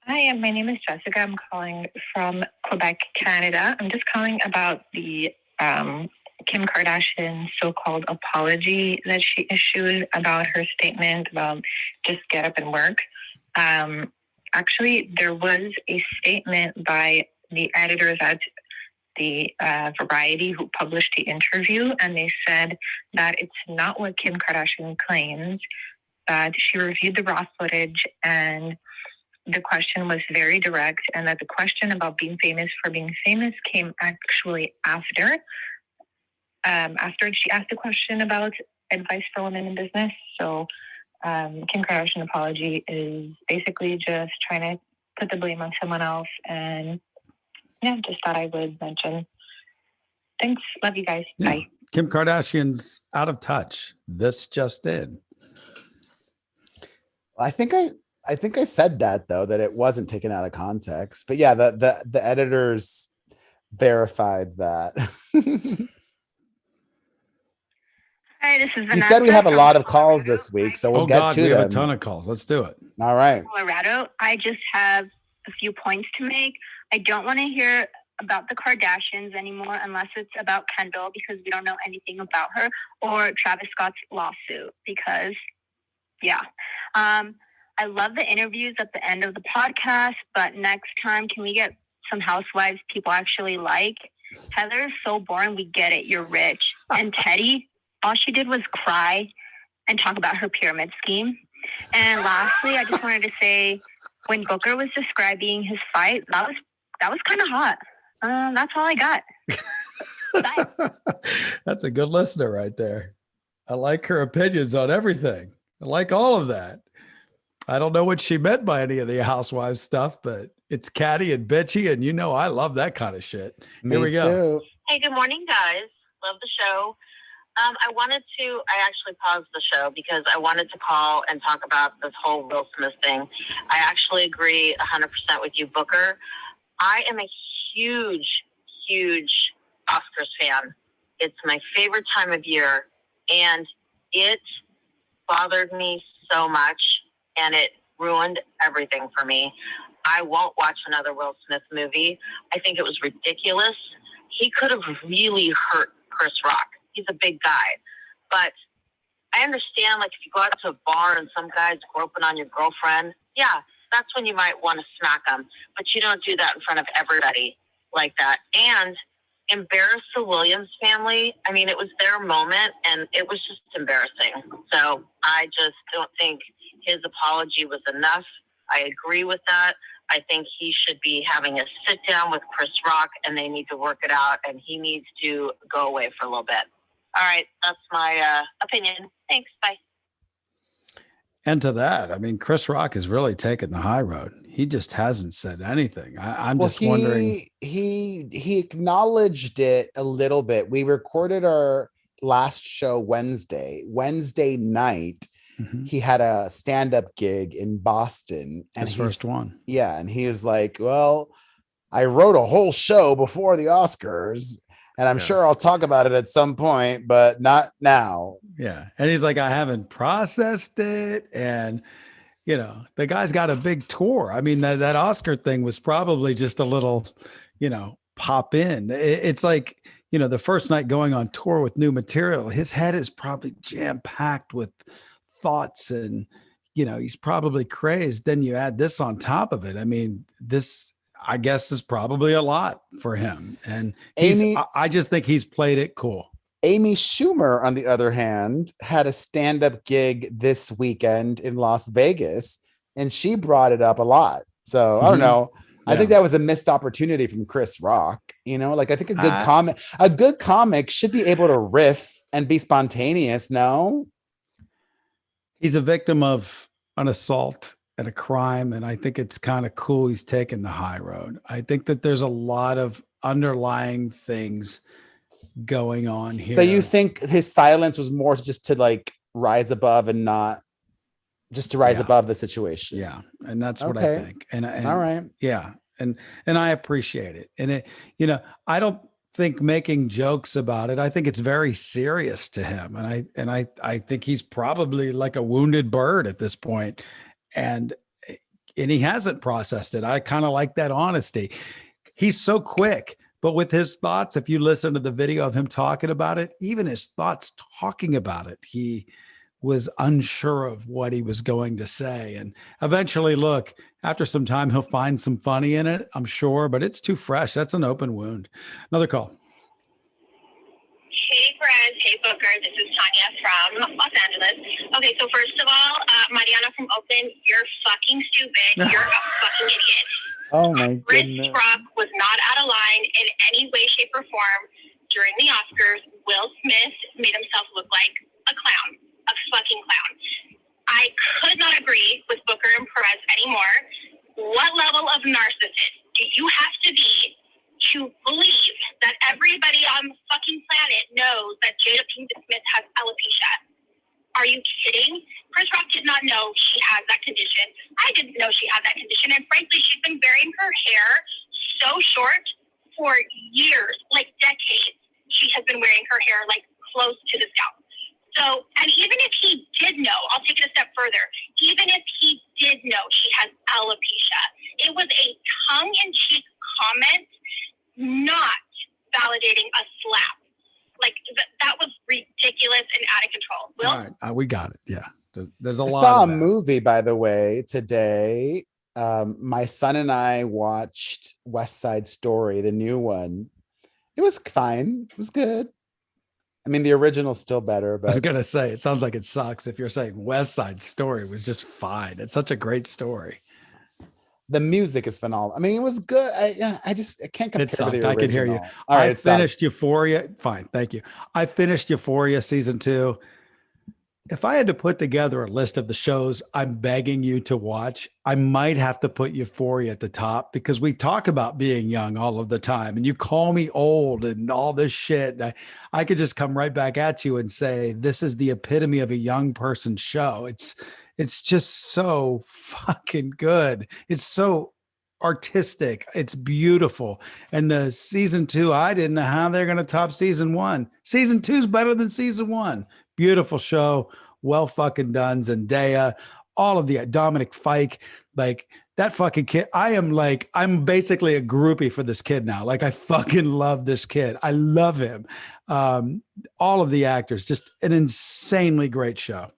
Hi, my name is Jessica. I'm calling from Quebec, Canada. I'm just calling about the Kim Kardashian so-called apology that she issued about her statement about just get up and work. Actually, there was a statement by the editors at the Variety who published the interview, and they said that it's not what Kim Kardashian claims, that she reviewed the raw footage and the question was very direct, and that the question about being famous for being famous came actually after she asked the question about advice for women in business. So Kim Kardashian apology is basically just trying to put the blame on someone else. And yeah, just thought I would mention. Thanks. Love you guys. Yeah. Bye. Kim Kardashian's out of touch. This just in. I think I said that though, that it wasn't taken out of context. But yeah, the editors verified that. Hi, this is Vanessa. You said we have a lot of calls this week, so we'll get to them. We have a ton of calls. Let's do it. All right. Colorado. I just have a few points to make. I don't want to hear about the Kardashians anymore unless it's about Kendall, because we don't know anything about her, or Travis Scott's lawsuit, because yeah. I love the interviews at the end of the podcast, but next time, can we get some housewives people actually like? Heather is so boring. We get it. You're rich. And Teddy, all she did was cry and talk about her pyramid scheme. And lastly, I just wanted to say, when Booker was describing his fight, that was kind of hot. That's all I got. Bye. That's a good listener right there. I like her opinions on everything. I like all of that. I don't know what she meant by any of the housewives stuff, but it's catty and bitchy, and you know I love that kind of shit. Here we go. Too. Hey, good morning, guys. Love the show. I actually paused the show because I wanted to call and talk about this whole Will Smith thing. I actually agree 100% with you, Booker. I am a huge, huge Oscars fan. It's my favorite time of year, and it bothered me so much, and it ruined everything for me. I won't watch another Will Smith movie. I think it was ridiculous. He could have really hurt Chris Rock. He's a big guy. But I understand, like, if you go out to a bar and some guy's groping on your girlfriend, yeah, that's when you might want to smack him. But you don't do that in front of everybody like that. And embarrass the Williams family. I mean, it was their moment, and it was just embarrassing. So I just don't think his apology was enough. I agree with that. I think he should be having a sit down with Chris Rock, and they need to work it out, and he needs to go away for a little bit. All right, that's my opinion. Thanks. Bye. And to that, I mean, Chris Rock has really taken the high road. He just hasn't said anything. I'm just wondering. He acknowledged it a little bit. We recorded our last show Wednesday night. Mm-hmm. He had a stand-up gig in Boston, and his first one. Yeah, and he was like, "Well, I wrote a whole show before the Oscars, and I'm sure I'll talk about it at some point, but not now." Yeah, and he's like, "I haven't processed it," and you know, the guy's got a big tour. I mean, that Oscar thing was probably just a little, you know, pop in. It's like, you know, the first night going on tour with new material, his head is probably jam-packed with thoughts, and you know, he's probably crazed. Then you add this on top of it. I mean, this, I guess, is probably a lot for him, and I just think he's played it cool. Amy Schumer, on the other hand, had a stand-up gig this weekend in Las Vegas, and she brought it up a lot. So I don't know. Yeah. I think that was a missed opportunity from Chris Rock. You know, like, I think a good comic should be able to riff and be spontaneous. No, he's a victim of an assault and a crime, and I think it's kind of cool he's taken the high road. I think that there's a lot of underlying things going on here. So you think his silence was more just to like rise above and not just to rise above the situation? Yeah, and that's what I think. And all right, yeah, and I appreciate it. And it, you know, I don't think making jokes about it. I think it's very serious to him, and I think he's probably like a wounded bird at this point, and he hasn't processed it. I kind of like that honesty. He's so quick. But with his thoughts, if you listen to the video of him talking about it, even his thoughts talking about it, he was unsure of what he was going to say. And eventually, look, after some time, he'll find some funny in it, I'm sure, but it's too fresh. That's an open wound. Another call. Hey, Perez. Hey, Booker. This is Tanya from Los Angeles. Okay, so first of all, Mariana from Oakland, you're fucking stupid. You're a fucking idiot. Oh my goodness. Chris Rock was not out of line in any way, shape, or form during the Oscars. Will Smith made himself look like a clown, a fucking clown. I could not agree with Booker and Perez anymore. What level of narcissist do you have to be to believe that everybody on the fucking planet knows that Jada Pinkett Smith has alopecia? Are you kidding? Chris Rock did not know she has that condition. I didn't know she had that condition. And frankly, she's been wearing her hair so short for years, like decades. She has been wearing her hair like close to the scalp. So, and even if he did know, I'll take it a step further. Even if he did know she has alopecia, it was a tongue-in-cheek comment, not validating a slap. Like, that was ridiculous and out of control. Will? All right, we got it. Yeah, there's a lot. I saw of a movie, by the way, today. My son and I watched West Side Story, the new one. It was fine. It was good. I mean, the original's still better, but I was gonna say, it sounds like it sucks if you're saying West Side Story was just fine. It's such a great story. The music is phenomenal. I mean, it was good. I can't compare It to sucked. the original. I can hear you. All right, I finished Euphoria. Fine, thank you. I finished Euphoria season 2. If I had to put together a list of the shows I'm begging you to watch, I might have to put Euphoria at the top, because we talk about being young all of the time and you call me old and all this shit. I could just come right back at you and say, this is the epitome of a young person show. It's just so fucking good. It's so artistic. It's beautiful. And the season 2, I didn't know how they're going to top season 1. Season 2 is better than season 1. Beautiful show. Well fucking done. Zendaya, all of the Dominic Fike, like that fucking kid. I'm basically a groupie for this kid now. Like I fucking love this kid. I love him. All of the actors, just an insanely great show.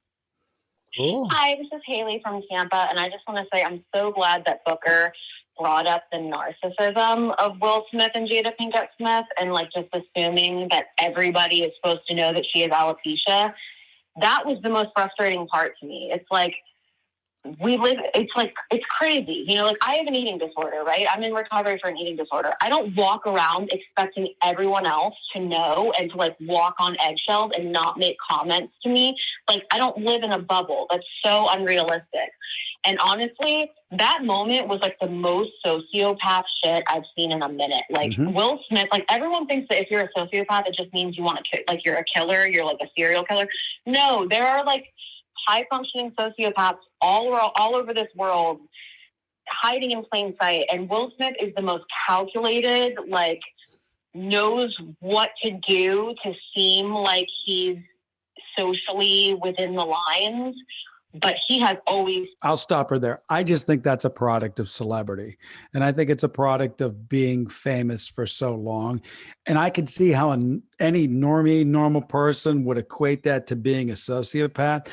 Cool. Hi, this is Haley from Tampa, and I just want to say I'm so glad that Booker brought up the narcissism of Will Smith and Jada Pinkett Smith, and like just assuming that everybody is supposed to know that she has alopecia. That was the most frustrating part to me. It's like it's crazy. You know, like I have an eating disorder, right? I'm in recovery for an eating disorder. I don't walk around expecting everyone else to know and to like walk on eggshells and not make comments to me. Like I don't live in a bubble. That's so unrealistic. And honestly, that moment was like the most sociopath shit I've seen in a minute. Like Will Smith, like everyone thinks that if you're a sociopath, it just means you want to, like you're a killer, you're like a serial killer. No, there are like high functioning sociopaths all over this world hiding in plain sight. And Will Smith is the most calculated, like knows what to do to seem like he's socially within the lines. But he has always. I'll stop her there. I just think that's a product of celebrity. And I think it's a product of being famous for so long. And I could see how any normal person would equate that to being a sociopath.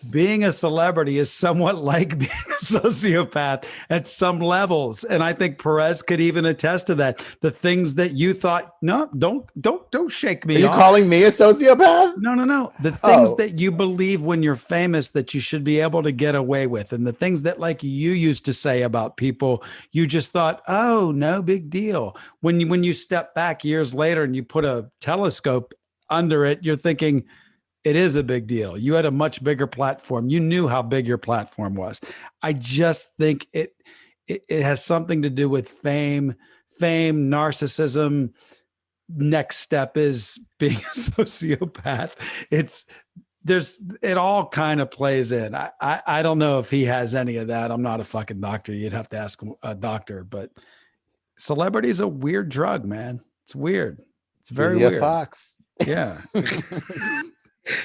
Being a celebrity is somewhat like being a sociopath at some levels. And I think Perez could even attest to that. The things that you thought, no, don't shake me. Are you calling me a sociopath? No. The things that you believe when you're famous that you should be able to get away with. And the things that like you used to say about people, you just thought, oh, no big deal. When you step back years later and you put a telescope under it, you're thinking, it is a big deal. You had a much bigger platform. You knew how big your platform was. I just think it has something to do with fame, narcissism. Next step is being a sociopath. It all kind of plays in. I don't know if he has any of that. I'm not a fucking doctor. You'd have to ask a doctor, but celebrity is a weird drug, man. It's weird. It's very weird. Fox. Yeah.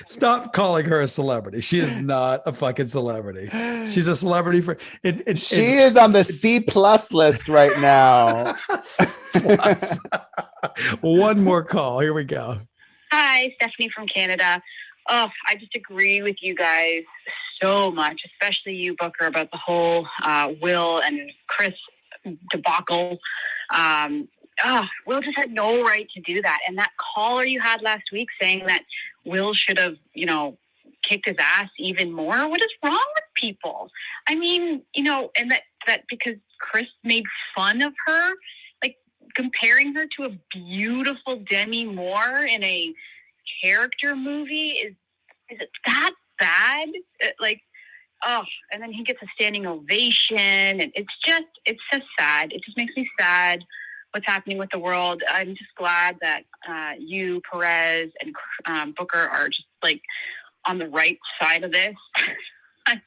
Stop calling her a celebrity. She is not a fucking celebrity. She's a celebrity for she is on the C+ list right now. One more call. Here we go. Hi, Stephanie from Canada. Oh, I just agree with you guys so much, especially you, Booker, about the whole Will and Chris debacle. Will just had no right to do that. And that caller you had last week saying that Will should have, kicked his ass even more. What is wrong with people? I mean, and that because Chris made fun of her, like comparing her to a beautiful Demi Moore in a character movie, is it that bad? And then he gets a standing ovation, and it's so sad. It just makes me sad what's happening with the world. I'm just glad that you, Perez, and Booker are just like on the right side of this. I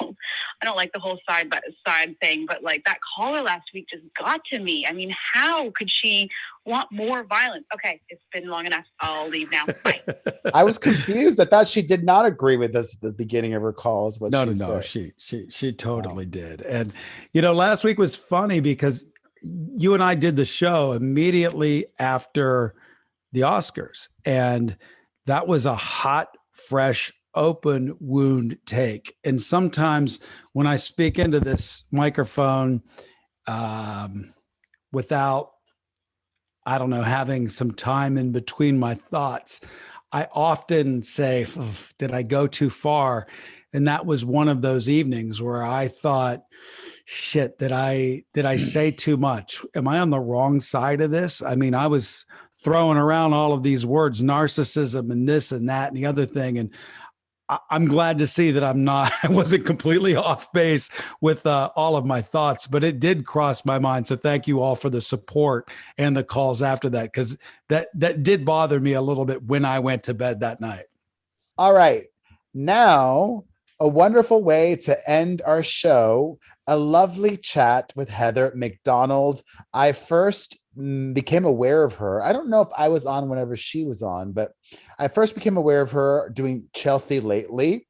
don't like the whole side by side thing, but like that caller last week just got to me. I mean, how could she want more violence? Okay, it's been long enough. I'll leave now. Bye. I was confused. I thought she did not agree with us at the beginning of her calls. No. She totally did. And last week was funny because you and I did the show immediately after the Oscars, and that was a hot, fresh, open wound take. And sometimes when I speak into this microphone without, having some time in between my thoughts, I often say, did I go too far? And that was one of those evenings where I thought, shit, did I say too much? Am I on the wrong side of this? I mean, I was throwing around all of these words, narcissism and this and that and the other thing. And I'm glad to see that I wasn't completely off base with all of my thoughts, but it did cross my mind. So thank you all for the support and the calls after that, because that did bother me a little bit when I went to bed that night. All right. Now, a wonderful way to end our show, a lovely chat with Heather McDonald. I first became aware of her. I don't know if I was on whenever she was on, but I first became aware of her doing Chelsea Lately.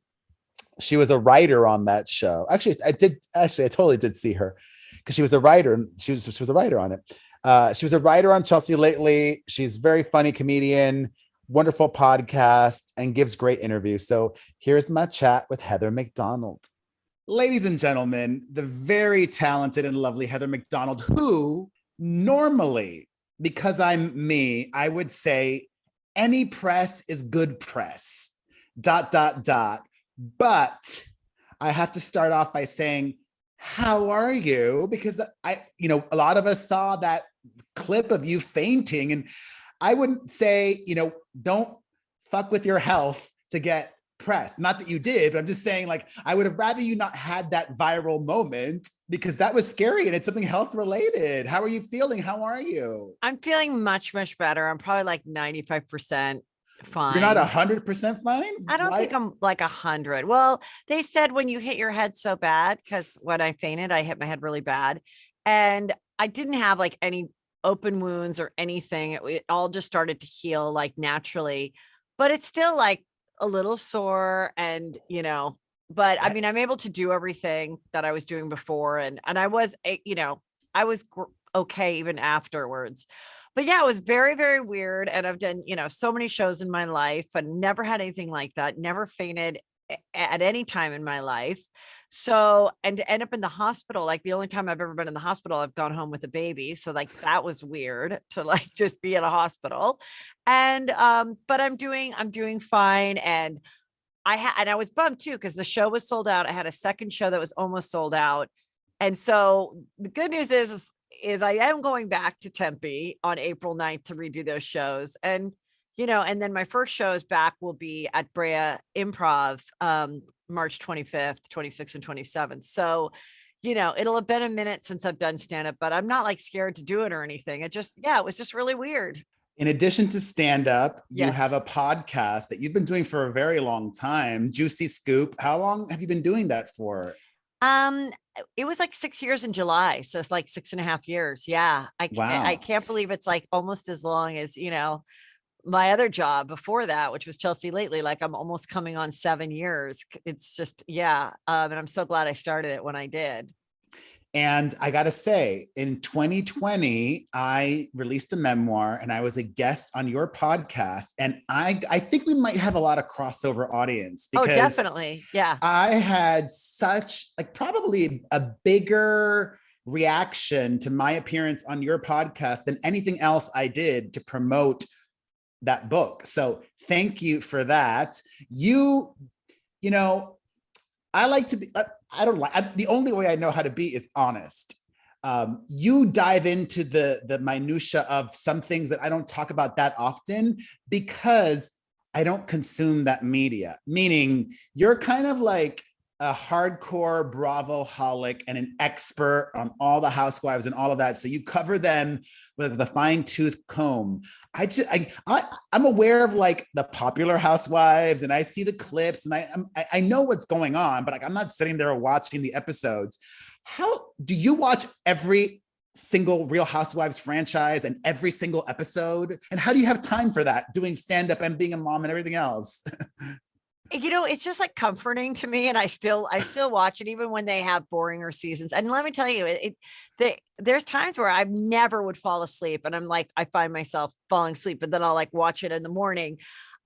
She was a writer on that show. Actually, I totally did see her because she was a writer. She was a writer on it. She was a writer on Chelsea Lately. She's a very funny comedian, wonderful podcast, and gives great interviews. So here's my chat with Heather McDonald. Ladies and gentlemen, the very talented and lovely Heather McDonald, who normally, because I'm me, I would say any press is good press, ... But I have to start off by saying, how are you? Because a lot of us saw that clip of you fainting, and I wouldn't say, don't fuck with your health to get press. Not that you did, but I'm just saying, like, I would have rather you not had that viral moment because that was scary and it's something health related. How are you feeling? How are you? I'm feeling much, much better. I'm probably like 95% fine. You're not 100% fine? I don't think I'm like 100. Well, they said when you hit your head so bad, because when I fainted, I hit my head really bad. And I didn't have like any open wounds or anything. It all just started to heal like naturally, but it's still like a little sore and, but I mean, I'm able to do everything that I was doing before. And I was, okay even afterwards. But yeah, it was very, very weird. And I've done, so many shows in my life, but never had anything like that. Never fainted at any time in my life. So, and to end up in the hospital, like the only time I've ever been in the hospital, I've gone home with a baby. So like, that was weird to like, just be in a hospital. And, but I'm doing fine. And I was bummed too, because the show was sold out. I had a second show that was almost sold out. And so the good news is I am going back to Tempe on April 9th to redo those shows. And, and then my first show is back will be at Brea Improv, March 25th, 26th, and 27th. So, it'll have been a minute since I've done stand-up, but I'm not like scared to do it or anything. It was just really weird. In addition to stand-up, you Yes. have a podcast that you've been doing for a very long time, Juicy Scoop. How long have you been doing that for? It was like 6 years in July. So it's like 6.5 years. Yeah. Wow. I can't believe it's like almost as long as, my other job before that, which was Chelsea Lately. Like I'm almost coming on 7 years. It's just, yeah. And I'm so glad I started it when I did. And I got to say, in 2020, I released a memoir and I was a guest on your podcast. And I think we might have a lot of crossover audience. Because definitely. Yeah. I had such probably a bigger reaction to my appearance on your podcast than anything else I did to promote that book. So thank you for that. I like to be, the only way I know how to be is honest. You dive into the minutia of some things that I don't talk about that often because I don't consume that media, meaning you're kind of like a hardcore Bravo-holic and an expert on all the housewives and all of that. So you cover them with a fine-tooth comb. I'm aware of like the popular housewives and I see the clips and I know what's going on, but I'm not sitting there watching the episodes. How do you watch every single Real Housewives franchise and every single episode? And how do you have time for that, doing stand-up and being a mom and everything else? It's just like comforting to me. And I still watch it even when they have boringer seasons. And let me tell you, there's times where I never would fall asleep. And I'm like, I find myself falling asleep, but then I'll like watch it in the morning.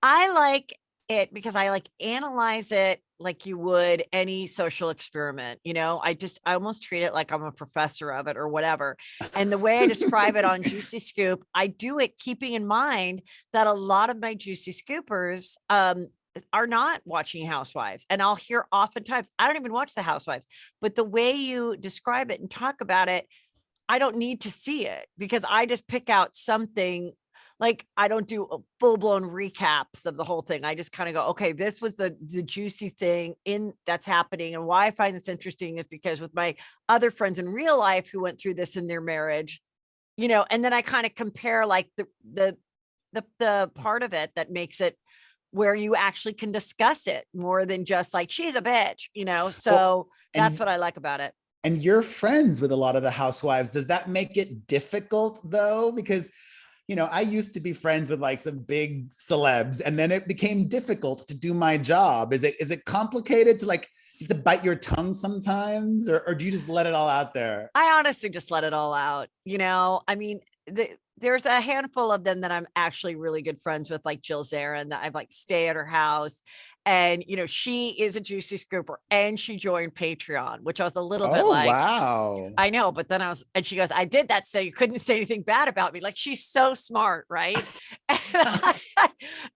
I like it because I like analyze it like you would any social experiment. I almost treat it like I'm a professor of it or whatever. And the way I describe it on Juicy Scoop, I do it keeping in mind that a lot of my Juicy Scoopers, are not watching Housewives. And I'll hear oftentimes, I don't even watch the Housewives, but the way you describe it and talk about it, I don't need to see it because I just pick out something. Like I don't do full blown recaps of the whole thing. I just kind of go, okay, this was the juicy thing in that's happening. And why I find this interesting is because with my other friends in real life who went through this in their marriage, you know, and then I kind of compare like the part of it that makes it where you actually can discuss it more than just like, she's a bitch, you know? So well, that's what I like about it. And you're friends with a lot of the housewives. Does that make it difficult though? Because, you know, I used to be friends with like some big celebs and then it became difficult to do my job. Is it complicated to like, do you have to bite your tongue sometimes or do you just let it all out there? I honestly just let it all out. You know, I mean, there's a handful of them that I'm actually really good friends with, like Jill Zarin, that I've like stay at her house. And, you know, she is a juicy scooper and she joined Patreon, which I was a little bit like, wow, I know. But then and she goes, I did that so you couldn't say anything bad about me. Like she's so smart. Right. And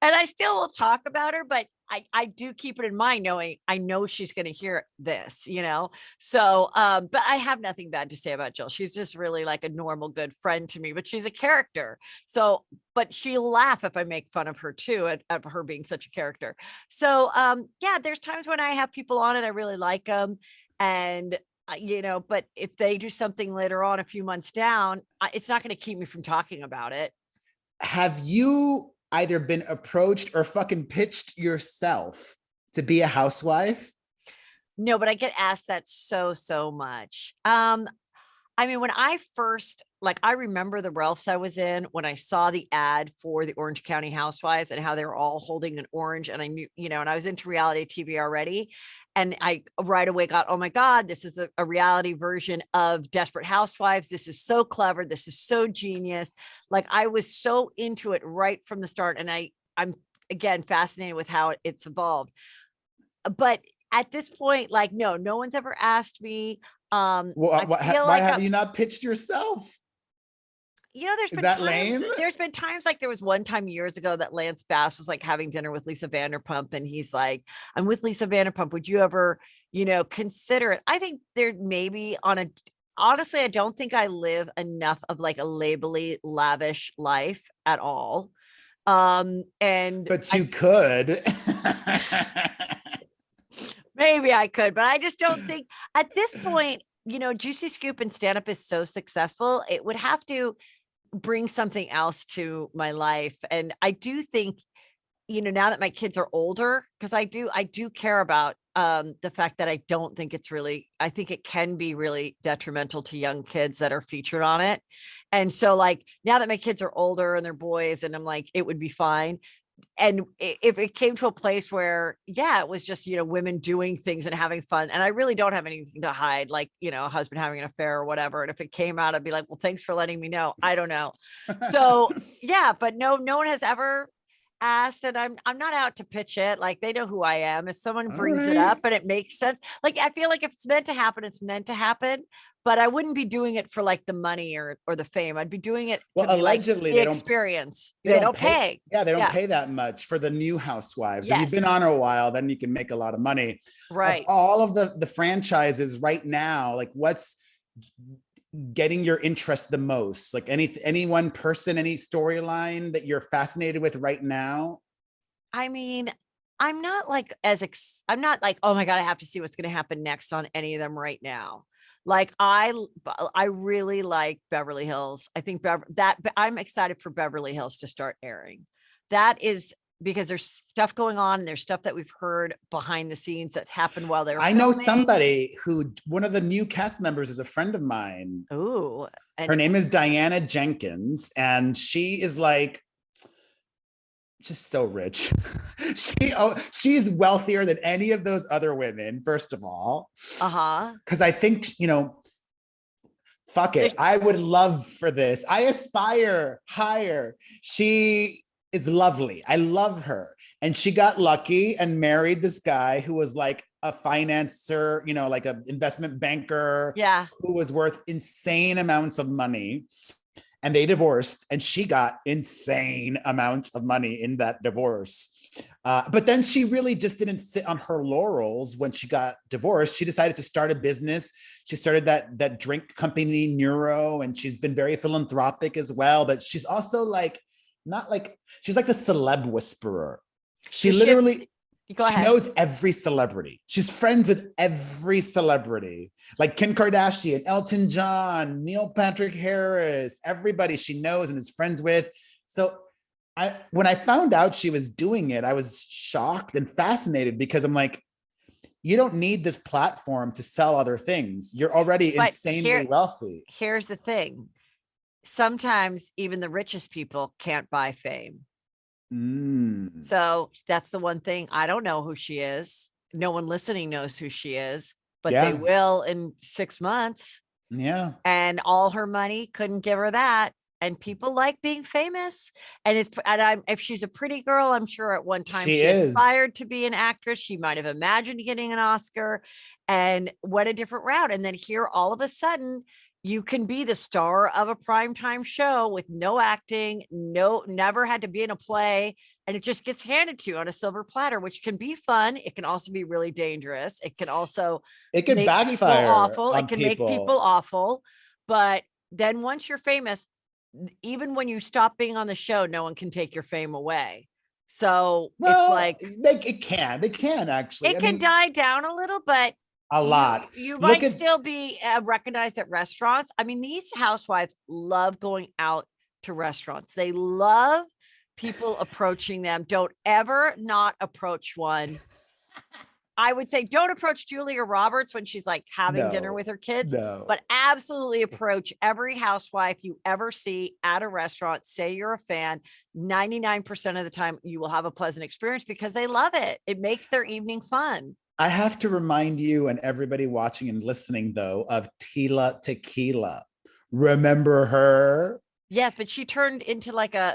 I still will talk about her, but I do keep it in mind knowing I know she's going to hear this, you know? So, but I have nothing bad to say about Jill. She's just really like a normal, good friend to me, but she's a character. So, but she'll laugh if I make fun of her too, at her being such a character. So, yeah, there's times when I have people on it. I really like them. And, you know, but if they do something later on, a few months down, it's not going to keep me from talking about it. Have you either been approached or fucking pitched yourself to be a housewife? No, but I get asked that so much. I mean, when I first, like, I remember the Ralphs I was in when I saw the ad for the Orange County Housewives and how they were all holding an orange. And I knew, you know, and I was into reality TV already. And I right away got, oh my God, this is a reality version of Desperate Housewives. This is so clever. This is so genius. Like I was so into it right from the start. And I'm again, fascinated with how it's evolved. But at this point, like, no one's ever asked me. Well, why have you not pitched yourself? You know, there's been times like there was one time years ago that Lance Bass was like having dinner with Lisa Vanderpump and he's like, I'm with Lisa Vanderpump. Would you ever, you know, consider it? I think there maybe honestly, I don't think I live enough of like a labely lavish life at all. But you could. Maybe I could, but I just don't think at this point, you know, Juicy Scoop and stand-up is so successful. It would have to bring something else to my life. And I do think, you know, now that my kids are older, because I do care about the fact that I don't think I think it can be really detrimental to young kids that are featured on it. And so like now that my kids are older and they're boys and I'm like, it would be fine. And if it came to a place where, yeah, it was just, you know, women doing things and having fun. And I really don't have anything to hide, like, you know, a husband having an affair or whatever. And if it came out, I'd be like, well, thanks for letting me know. I don't know. So yeah, but no one has ever asked and I'm not out to pitch it. Like they know who I am. If someone brings it up and it makes sense, like, I feel like if it's meant to happen, it's meant to happen. But I wouldn't be doing it for like the money or the fame. I'd be doing it to allegedly like the experience. They don't pay. Yeah, they don't pay that much for the new housewives. Yes. If you've been on a while, then you can make a lot of money. Right. Of all of the franchises right now, like what's getting your interest the most? Like any one person, any storyline that you're fascinated with right now? I mean, I'm not like oh my God, I have to see what's going to happen next on any of them right now. Like I really like Beverly Hills. I think I'm excited for Beverly Hills to start airing. That is because there's stuff going on and there's stuff that we've heard behind the scenes that happened while they were filming. know somebody one of the new cast members is a friend of mine. Ooh. Her name is Diana Jenkins and she is like just so rich. She's wealthier than any of those other women, first of all. Because I think, you know, fuck it. I would love for this. I aspire higher. She is lovely. I love her. And she got lucky and married this guy who was like a financer, you know, like an investment banker. Yeah. Who was worth insane amounts of money. and they divorced, and she got insane amounts of money in that divorce. But then she really just didn't sit on her laurels when she got divorced. She decided to start a business. She started that drink company, Neuro, and she's been very philanthropic as well. But she's also like, not like, she's like the celeb whisperer. She literally knows every celebrity. She's friends with every celebrity, like Kim Kardashian, Elton John, Neil Patrick Harris, everybody she knows and is friends with. So when I found out she was doing it, I was shocked and fascinated, because I'm like, you don't need this platform to sell other things. You're already insanely wealthy. Here's the thing. Sometimes even the richest people can't buy fame. So that's the one thing. I don't know who she is. No one listening knows who she is, but they will in 6 months. Yeah. And all her money couldn't give her that. And people like being famous. And if she's a pretty girl, I'm sure at one time she aspired to be an actress. She might have imagined getting an Oscar, and what a different route. And then here, all of a sudden, you can be the star of a primetime show with no acting, never had to be in a play. And it just gets handed to you on a silver platter, which can be fun. It can also be really dangerous. It can make backfire people awful. on It can people. make people awful. But then once you're famous, even when you stop being on the show, no one can take your fame away. So it's like they can actually. It can die down a little, but a lot. You might still be recognized at restaurants. I mean, these housewives love going out to restaurants. They love people approaching them. Don't ever not approach one. I would say don't approach Julia Roberts when she's like having dinner with her kids, but absolutely approach every housewife you ever see at a restaurant. Say you're a fan. 99% of the time you will have a pleasant experience because they love it. It makes their evening fun. I have to remind you and everybody watching and listening, though, of Tila Tequila. Remember her? Yes, but she turned into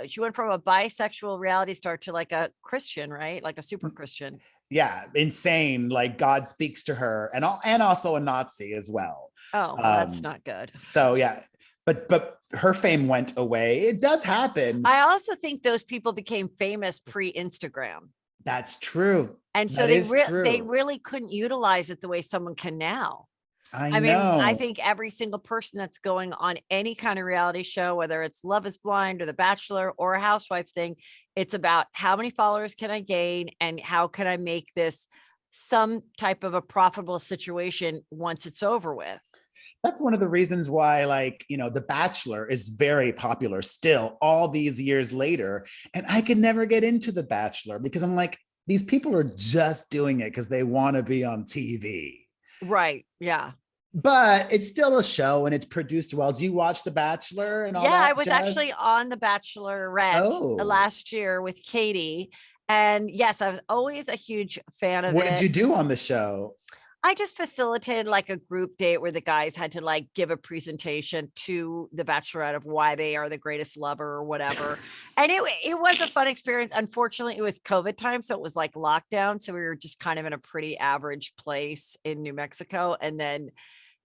she went from a bisexual reality star to like a Christian, right? Like a super Christian. Yeah, insane. Like God speaks to her, and also a Nazi as well. Oh, that's not good. So yeah, but her fame went away. It does happen. I also think those people became famous pre-Instagram. That's true. And so they really couldn't utilize it the way someone can now. I mean, I think every single person that's going on any kind of reality show, whether it's Love is Blind or The Bachelor or a Housewives thing, it's about how many followers can I gain and how can I make this some type of a profitable situation once it's over with. That's one of the reasons why, like, The Bachelor is very popular still all these years later. And I could never get into The Bachelor because I'm like, these people are just doing it because they want to be on TV. Right. Yeah. But it's still a show and it's produced well. Do you watch The Bachelor and all that? Yeah, I was actually on The Bachelorette last year with Katie. And yes, I was always a huge fan of it. What did you do on the show? I just facilitated like a group date where the guys had to like give a presentation to the Bachelorette of why they are the greatest lover or whatever. And it was a fun experience. Unfortunately, it was COVID time. So it was like lockdown. So we were just kind of in a pretty average place in New Mexico. And then,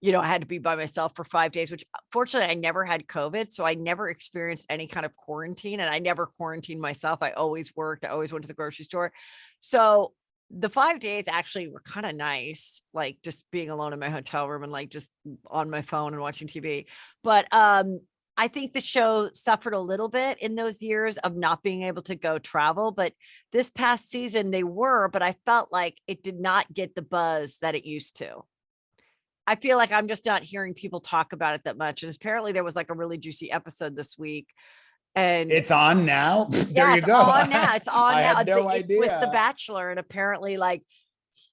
I had to be by myself for 5 days, which fortunately I never had COVID. So I never experienced any kind of quarantine, and I never quarantined myself. I always worked. I always went to the grocery store. So the 5 days actually were kind of nice, like just being alone in my hotel room and like just on my phone and watching TV. But I think the show suffered a little bit in those years of not being able to go travel. But this past season they were, but I felt like it did not get the buzz that it used to. I feel like I'm just not hearing people talk about it that much. And apparently there was like a really juicy episode this week. And it's on now. There you go. On now. It's on I now. had no It's idea. with The Bachelor, and apparently, like,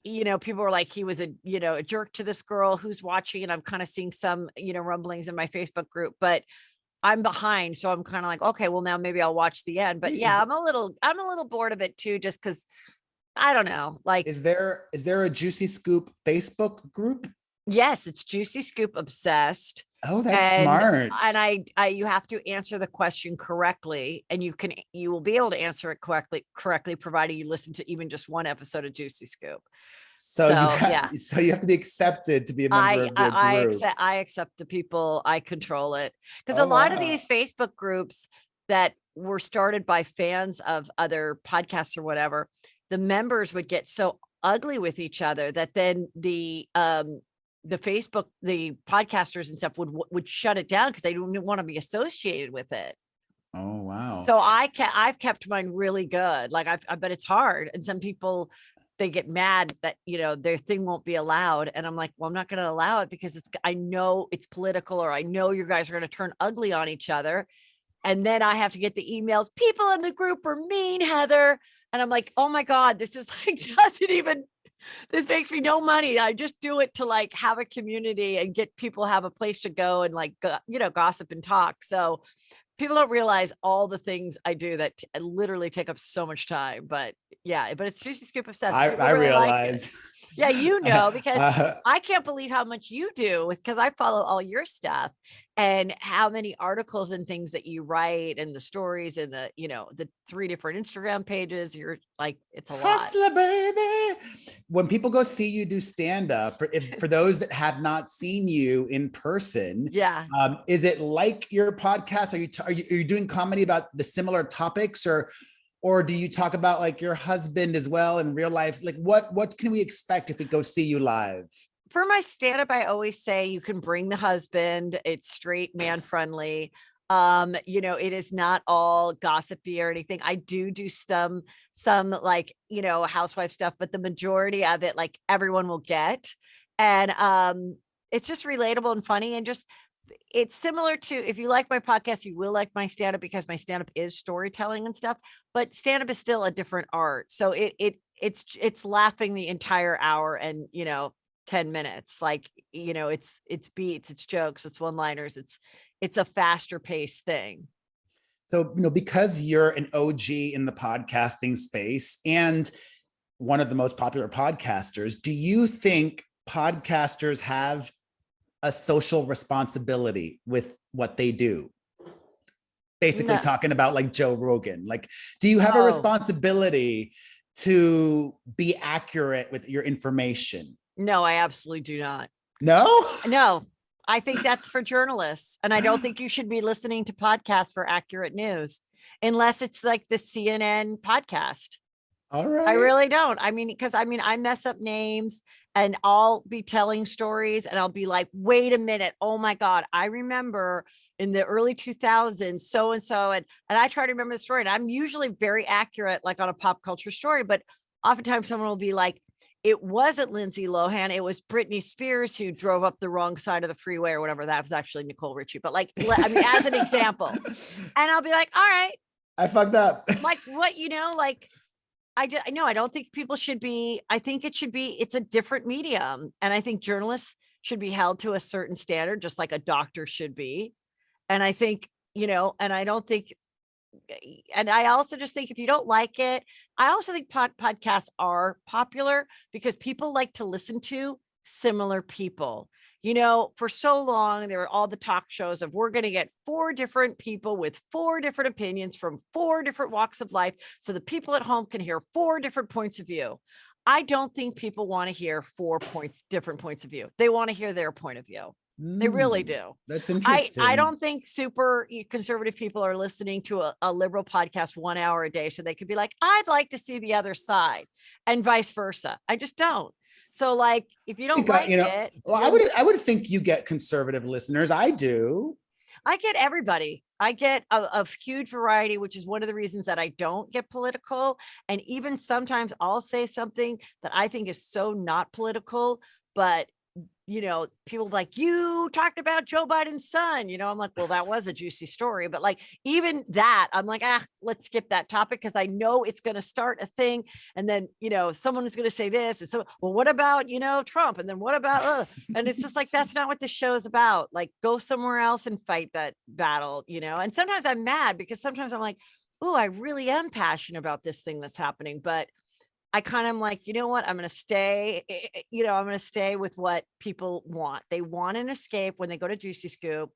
people were like, he was a jerk to this girl who's watching, and I'm kind of seeing some rumblings in my Facebook group, but I'm behind, so I'm kind of like, okay, well now maybe I'll watch the end. But yeah, I'm a little bored of it too, just because I don't know. Like, is there a Juicy Scoop Facebook group? Yes, it's Juicy Scoop Obsessed. Oh, that's smart. And I you have to answer the question correctly, and you will be able to answer it correctly, provided you listen to even just one episode of Juicy Scoop. So you have to be accepted to be a member of the group. I accept the people. I control it, because a lot of these Facebook groups that were started by fans of other podcasts or whatever, the members would get so ugly with each other that then the Facebook, the podcasters and stuff would shut it down because they don't want to be associated with it. Oh, wow. So I've kept mine really good. Like I bet it's hard. And some people, they get mad that, their thing won't be allowed. And I'm like, well, I'm not going to allow it because I know it's political, or I know you guys are going to turn ugly on each other. And then I have to get the emails. People in the group are mean, Heather. And I'm like, oh my God, this is like, this makes me no money. I just do it to like have a community and get people have a place to go and like, gossip and talk. So people don't realize all the things I do that literally take up so much time. But yeah, but it's Juicy Scoop Obsessed. I really realize. Like yeah, because I can't believe how much you do because I follow all your stuff and how many articles and things that you write and the stories and the 3 different Instagram pages. You're like, it's a lot. Hustler, baby. When people go see you do stand-up, for those that have not seen you in person, is it like your podcast? Are you doing comedy about the similar topics, or do you talk about like your husband as well in real life? Like what can we expect if we go see you live? For my stand-up, I always say you can bring the husband. It's straight man friendly. It is not all gossipy or anything. I do some like, housewife stuff, but the majority of it, like everyone will get. And it's just relatable and funny, and just, it's similar to, if you like my podcast, you will like my stand-up, because my stand-up is storytelling and stuff, but stand-up is still a different art. So it's laughing the entire hour and, 10 minutes. Like, it's beats, it's jokes, it's one-liners. It's a faster paced thing. So, because you're an OG in the podcasting space and one of the most popular podcasters, do you think podcasters have a social responsibility with what they do? Basically talking about like Joe Rogan, like, do you have a responsibility to be accurate with your information? No, I absolutely do not. No, I think that's for journalists. And I don't think you should be listening to podcasts for accurate news unless it's like the CNN podcast. All right. I really don't. Because I mess up names and I'll be telling stories and I'll be like, wait a minute. Oh my God. I remember in the early 2000s, so-and-so, and I try to remember the story, and I'm usually very accurate, like on a pop culture story, but oftentimes someone will be like, it wasn't Lindsay Lohan, it was Britney Spears who drove up the wrong side of the freeway or whatever. That was actually Nicole Richie, but like, as an example, and I'll be like, all right, I fucked up. Like what, like, I don't think people should be, I think it's a different medium. And I think journalists should be held to a certain standard, just like a doctor should be. And I think, and I don't think, and I also just think if you don't like it, I also think podcasts are popular because people like to listen to similar people. For so long, there were all the talk shows of, we're going to get 4 different people with 4 different opinions from 4 different walks of life, so the people at home can hear 4 different points of view. I don't think people want to hear 4 different points of view. They want to hear their point of view. They really do. That's interesting. I don't think super conservative people are listening to a liberal podcast 1 hour a day so they could be like, I'd like to see the other side, and vice versa. I just don't. So like, if you don't like it, well, I would think you get conservative listeners. I do. I get everybody. I get a huge variety, which is one of the reasons that I don't get political. And even sometimes I'll say something that I think is so not political, but people like, you talked about Joe Biden's son, I'm like, well, that was a juicy story. But like, even that, I'm like, let's skip that topic, because I know it's going to start a thing. And then, someone is going to say this. And so, well, what about, Trump? And then what about, and it's just like, that's not what the show is about. Like, go somewhere else and fight that battle, and sometimes I'm mad because sometimes I'm like, oh, I really am passionate about this thing that's happening, but I kind of am like, you know what? I'm going to stay, I'm going to stay with what people want. They want an escape when they go to Juicy Scoop.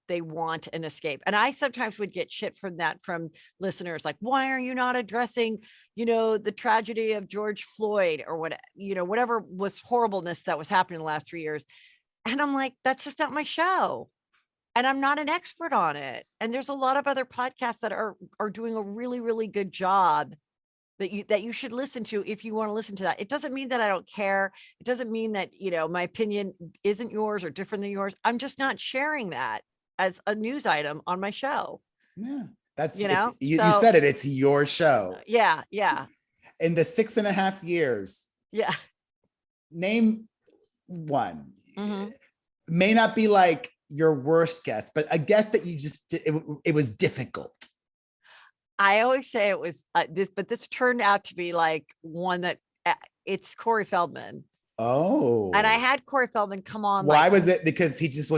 They want an escape. And I sometimes would get shit from listeners, like, why are you not addressing, the tragedy of George Floyd or whatever was horribleness that was happening in the last 3 years. And I'm like, that's just not my show. And I'm not an expert on it. And there's a lot of other podcasts that are doing a really, really good job that you should listen to if you want to listen to that. It doesn't mean that I don't care. It doesn't mean that, my opinion isn't yours or different than yours. I'm just not sharing that as a news item on my show. Yeah. That's, you said it, it's your show. Yeah. Yeah. In the 6.5 years. Yeah. Name one. Mm-hmm. May not be like your worst guess, but a guess that you just, it was difficult. I always say it was but this turned out to be like one that it's Corey Feldman. Oh. And I had Corey Feldman come on. Why was it? Because he just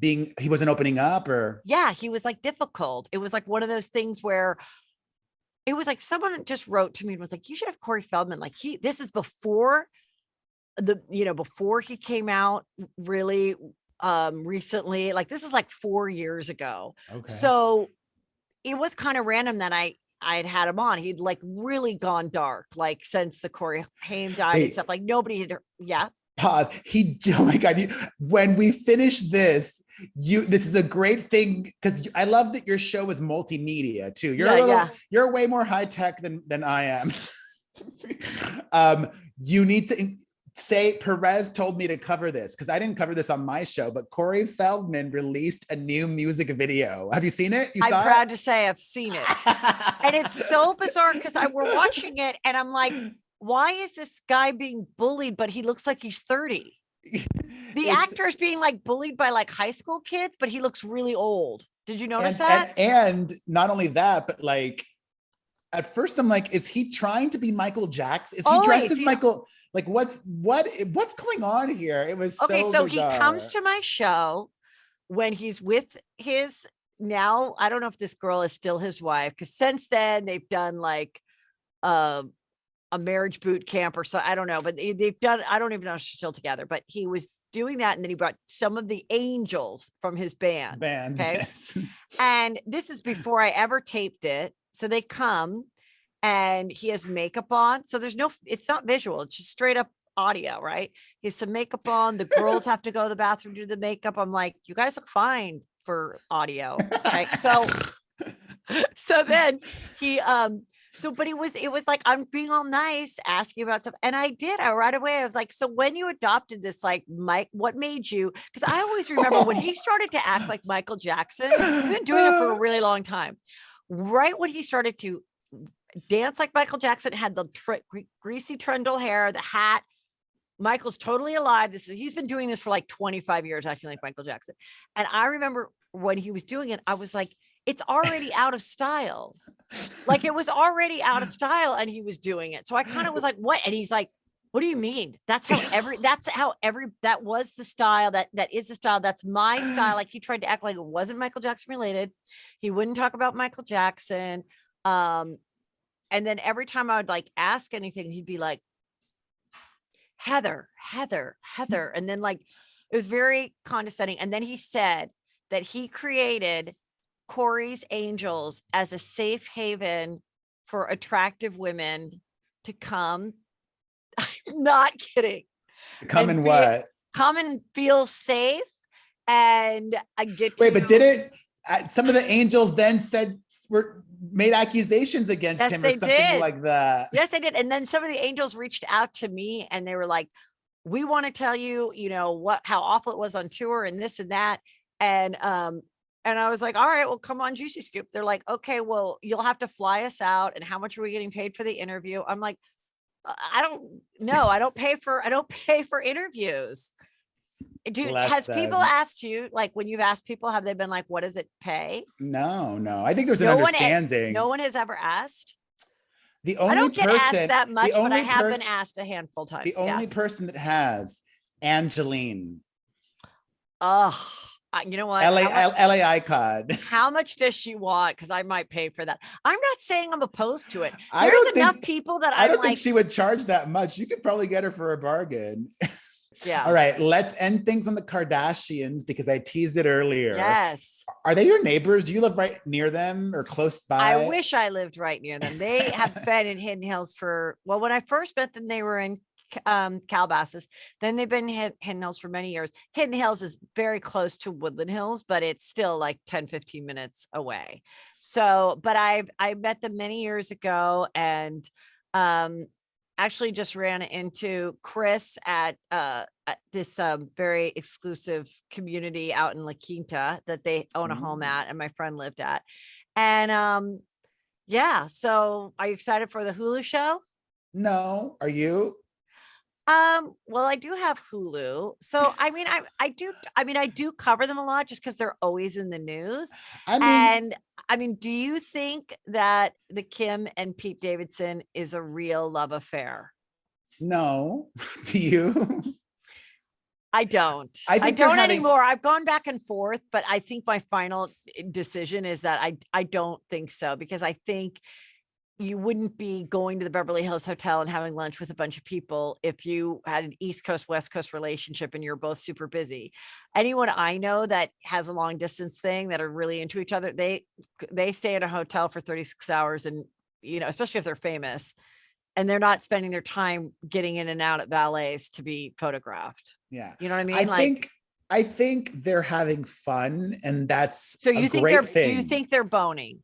he wasn't opening up, or? Yeah, he was like difficult. It was like one of those things where it was like someone just wrote to me and was like, you should have Corey Feldman. Like this is before before he came out really recently. Like this is like 4 years ago. Okay. So it was kind of random that I'd had him on. He'd like really gone dark, like since the Corey Haim died and stuff. Like nobody had. Yeah. Pause. Oh my God. When we finish this is a great thing because I love that your show is multimedia too. You're way more high tech than I am. You need to say Perez told me to cover this because I didn't cover this on my show, but Corey Feldman released a new music video. Have you seen it? I'm proud to say I've seen it. And it's so bizarre because we're watching it and I'm like, why is this guy being bullied, but he looks like he's 30? The actor is being like bullied by like high school kids, but he looks really old. Did you notice that? And not only that, but like at first I'm like, is he trying to be Michael Jackson? Is he dressed as Michael? Like what's going on here? It was okay. So bizarre. He comes to my show when he's with his now. I don't know if this girl is still his wife because since then they've done like a marriage boot camp or so. I don't know, but they've done. I don't even know if she's still together. But he was doing that, and then he brought some of the angels from his band. Okay, yes. And this is before I ever taped it. So they come. And he has makeup on. So it's not visual. It's just straight up audio, right? He has some makeup on. The girls have to go to the bathroom to do the makeup. I'm like, you guys look fine for audio. Okay. So then but it was like, I'm being all nice, asking about stuff. And I right away, I was like, so when you adopted this, like Mike, what made you, because I always remember when he started to act like Michael Jackson, he's been doing it for a really long time. Right when he started to dance like Michael Jackson, had the greasy trundle hair, the hat. Michael's totally alive. He's been doing this for like 25 years, acting like Michael Jackson. And I remember when he was doing it, I was like, it's already out of style. Like it was already out of style and he was doing it. So I kind of was like, what? And he's like, what do you mean? That was the style. That is the style. That's my style. Like he tried to act like it wasn't Michael Jackson related. He wouldn't talk about Michael Jackson. And then every time I would like ask anything, he'd be like, Heather. And then like, it was very condescending. And then he said that he created Corey's Angels as a safe haven for attractive women to come. I'm not kidding. Come and what? Come and feel safe. And I get to. Wait, but did it? Some of the angels then made accusations against him or something like that. Yes, they did. And then some of the angels reached out to me and they were like, we want to tell you, how awful it was on tour and this and that. And I was like, all right, well, come on Juicy Scoop. They're like, okay, well, you'll have to fly us out. And how much are we getting paid for the interview? I'm like, I don't know. I don't pay for interviews. Has people asked you, like when you've asked people, have they been like, what does it pay? No. I think there's an understanding. No one has ever asked. I don't get asked that much, but I have been asked a handful of times. The only person that has, Angeline. Oh, You know what? LA icon. How much does she want? Because I might pay for that. I'm not saying I'm opposed to it. I There's don't enough think- people that I I'm don't like, think she would charge that much. You could probably get her for a bargain. yeah. All right, let's end things on the Kardashians because I teased it earlier. Yes. Are they your neighbors? Do you live right near them or close by? I wish I lived right near them. They have been in Hidden Hills when I first met them, they were in Calabasas. Then they've been in Hidden Hills for many years. Hidden Hills is very close to Woodland Hills, but it's still like 10, 15 minutes away. So, but I met them many years ago, and actually just ran into Chris at this very exclusive community out in La Quinta that they own a home at, and my friend lived at. And yeah, so are you excited for the Hulu show? No, are you? Well, I do have Hulu. So I mean, I do cover them a lot just because they're always in the news. I mean, do you think that the Kim and Pete Davidson is a real love affair? No. Do you? I don't. I don't anymore. I've gone back and forth, but I think my final decision is that I don't think so, because I think you wouldn't be going to the Beverly Hills Hotel and having lunch with a bunch of people if you had an East Coast, West Coast relationship and you're both super busy. Anyone I know that has a long distance thing that are really into each other, they stay in a hotel for 36 hours, and, you know, especially if they're famous, and they're not spending their time getting in and out at ballets to be photographed. Yeah. You know what I mean? I think they're having fun, and that's so you a think great thing. Do you think they're boning?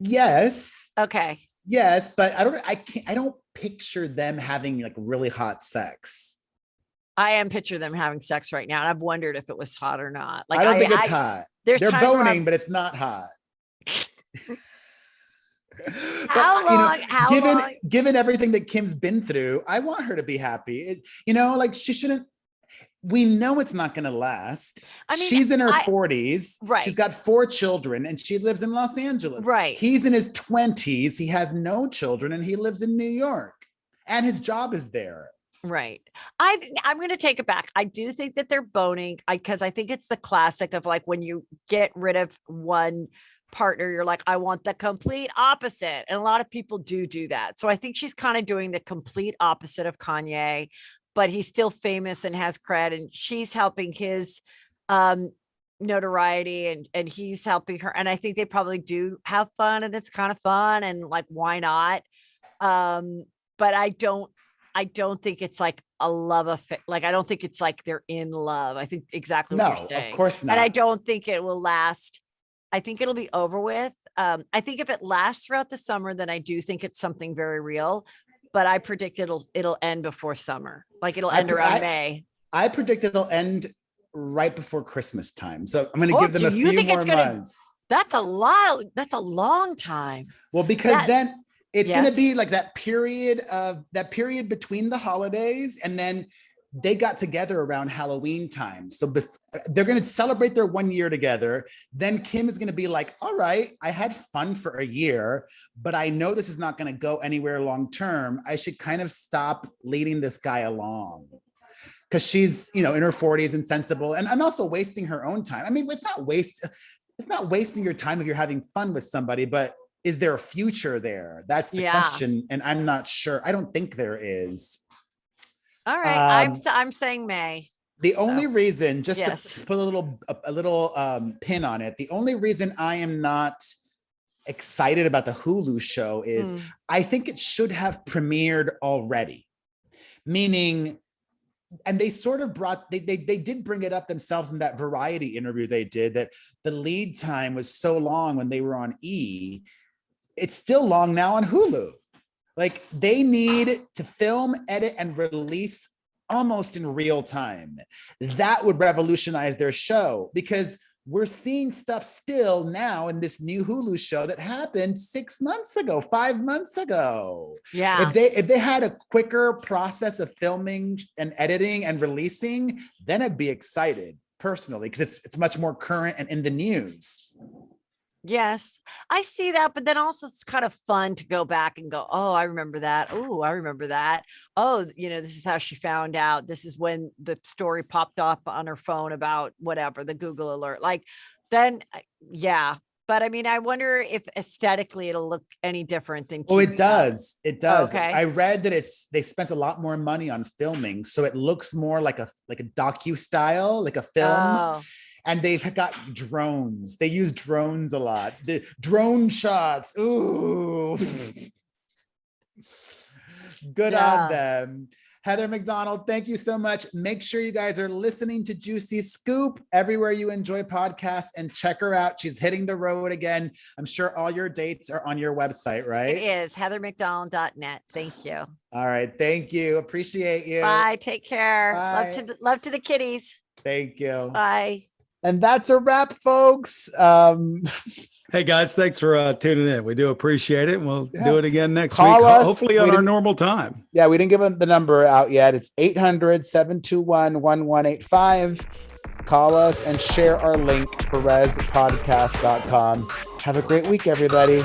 Yes. Okay. Yes, but I don't picture them having like really hot sex. I am picturing them having sex right now, and I've wondered if it was hot or not. Like, I don't think it's hot. They're boning, but it's not hot. Given everything that Kim's been through, I want her to be happy. Like she shouldn't. We know it's not going to last. I mean, she's in her 40s. Right. She's got 4 children and she lives in Los Angeles. Right. He's in his 20s. He has no children and he lives in New York and his job is there. Right. I'm going to take it back. I do think that they're boning because I think it's the classic of like when you get rid of one partner, you're like, I want the complete opposite. And a lot of people do that. So I think she's kind of doing the complete opposite of Kanye, but he's still famous and has cred, and she's helping his notoriety and he's helping her. And I think they probably do have fun, and it's kind of fun, and like, why not? But I don't think it's like a love affair. Like, I don't think it's like they're in love. I think exactly what you're saying. Of course not. And I don't think it will last. I think it'll be over with. I think if it lasts throughout the summer, then I do think it's something very real. But I predict it'll end before summer. Like it'll end around May. I predict it'll end right before Christmas time. So I'm going to give them a few more months. That's a lot. That's a long time. Well, because then it's going to be like that period between the holidays, and then they got together around Halloween time. So they're going to celebrate their 1 year together. Then Kim is going to be like, all right, I had fun for a year, but I know this is not going to go anywhere long-term. I should kind of stop leading this guy along. Because she's, in her 40s and sensible and also wasting her own time. I mean, it's not wasting your time if you're having fun with somebody, but is there a future there? That's the question. And I'm not sure. I don't think there is. All right. I'm saying May. The only reason, just to put a little pin on it, the only reason I am not excited about the Hulu show is I think it should have premiered already. Meaning, and they sort of they did bring it up themselves in that Variety interview they did, that the lead time was so long when they were on E. It's still long now on Hulu. Like, they need to film, edit, and release almost in real time. That would revolutionize their show, because we're seeing stuff still now in this new Hulu show that happened 6 months ago, 5 months ago. Yeah. If they had a quicker process of filming and editing and releasing, then I'd be excited personally, because it's much more current and in the news. Yes, I see that, but then also it's kind of fun to go back and go, oh, I remember that. Oh, I remember that. Oh, this is how she found out. This is when the story popped up on her phone about whatever, the Google alert. Like then, yeah. But I mean, I wonder if aesthetically it'll look any different than. Oh, it does. It does. Okay. I read that they spent a lot more money on filming, so it looks more like a docu style, like a film. Oh. And they've got drones. They use drones a lot. The drone shots. Ooh. Good on them. Heather McDonald, thank you so much. Make sure you guys are listening to Juicy Scoop everywhere you enjoy podcasts and check her out. She's hitting the road again. I'm sure all your dates are on your website, right? It is heathermcdonald.net. Thank you. All right. Thank you. Appreciate you. Bye. Take care. Bye. Love to the kitties. Thank you. Bye. And that's a wrap, folks. Hey guys, thanks for tuning in. We do appreciate it. And we'll do it again next Call week, us. hopefully on our normal time. Yeah, we didn't give the number out yet. It's 800-721-1185. Call us and share our link, perezpodcast.com. Have a great week, everybody.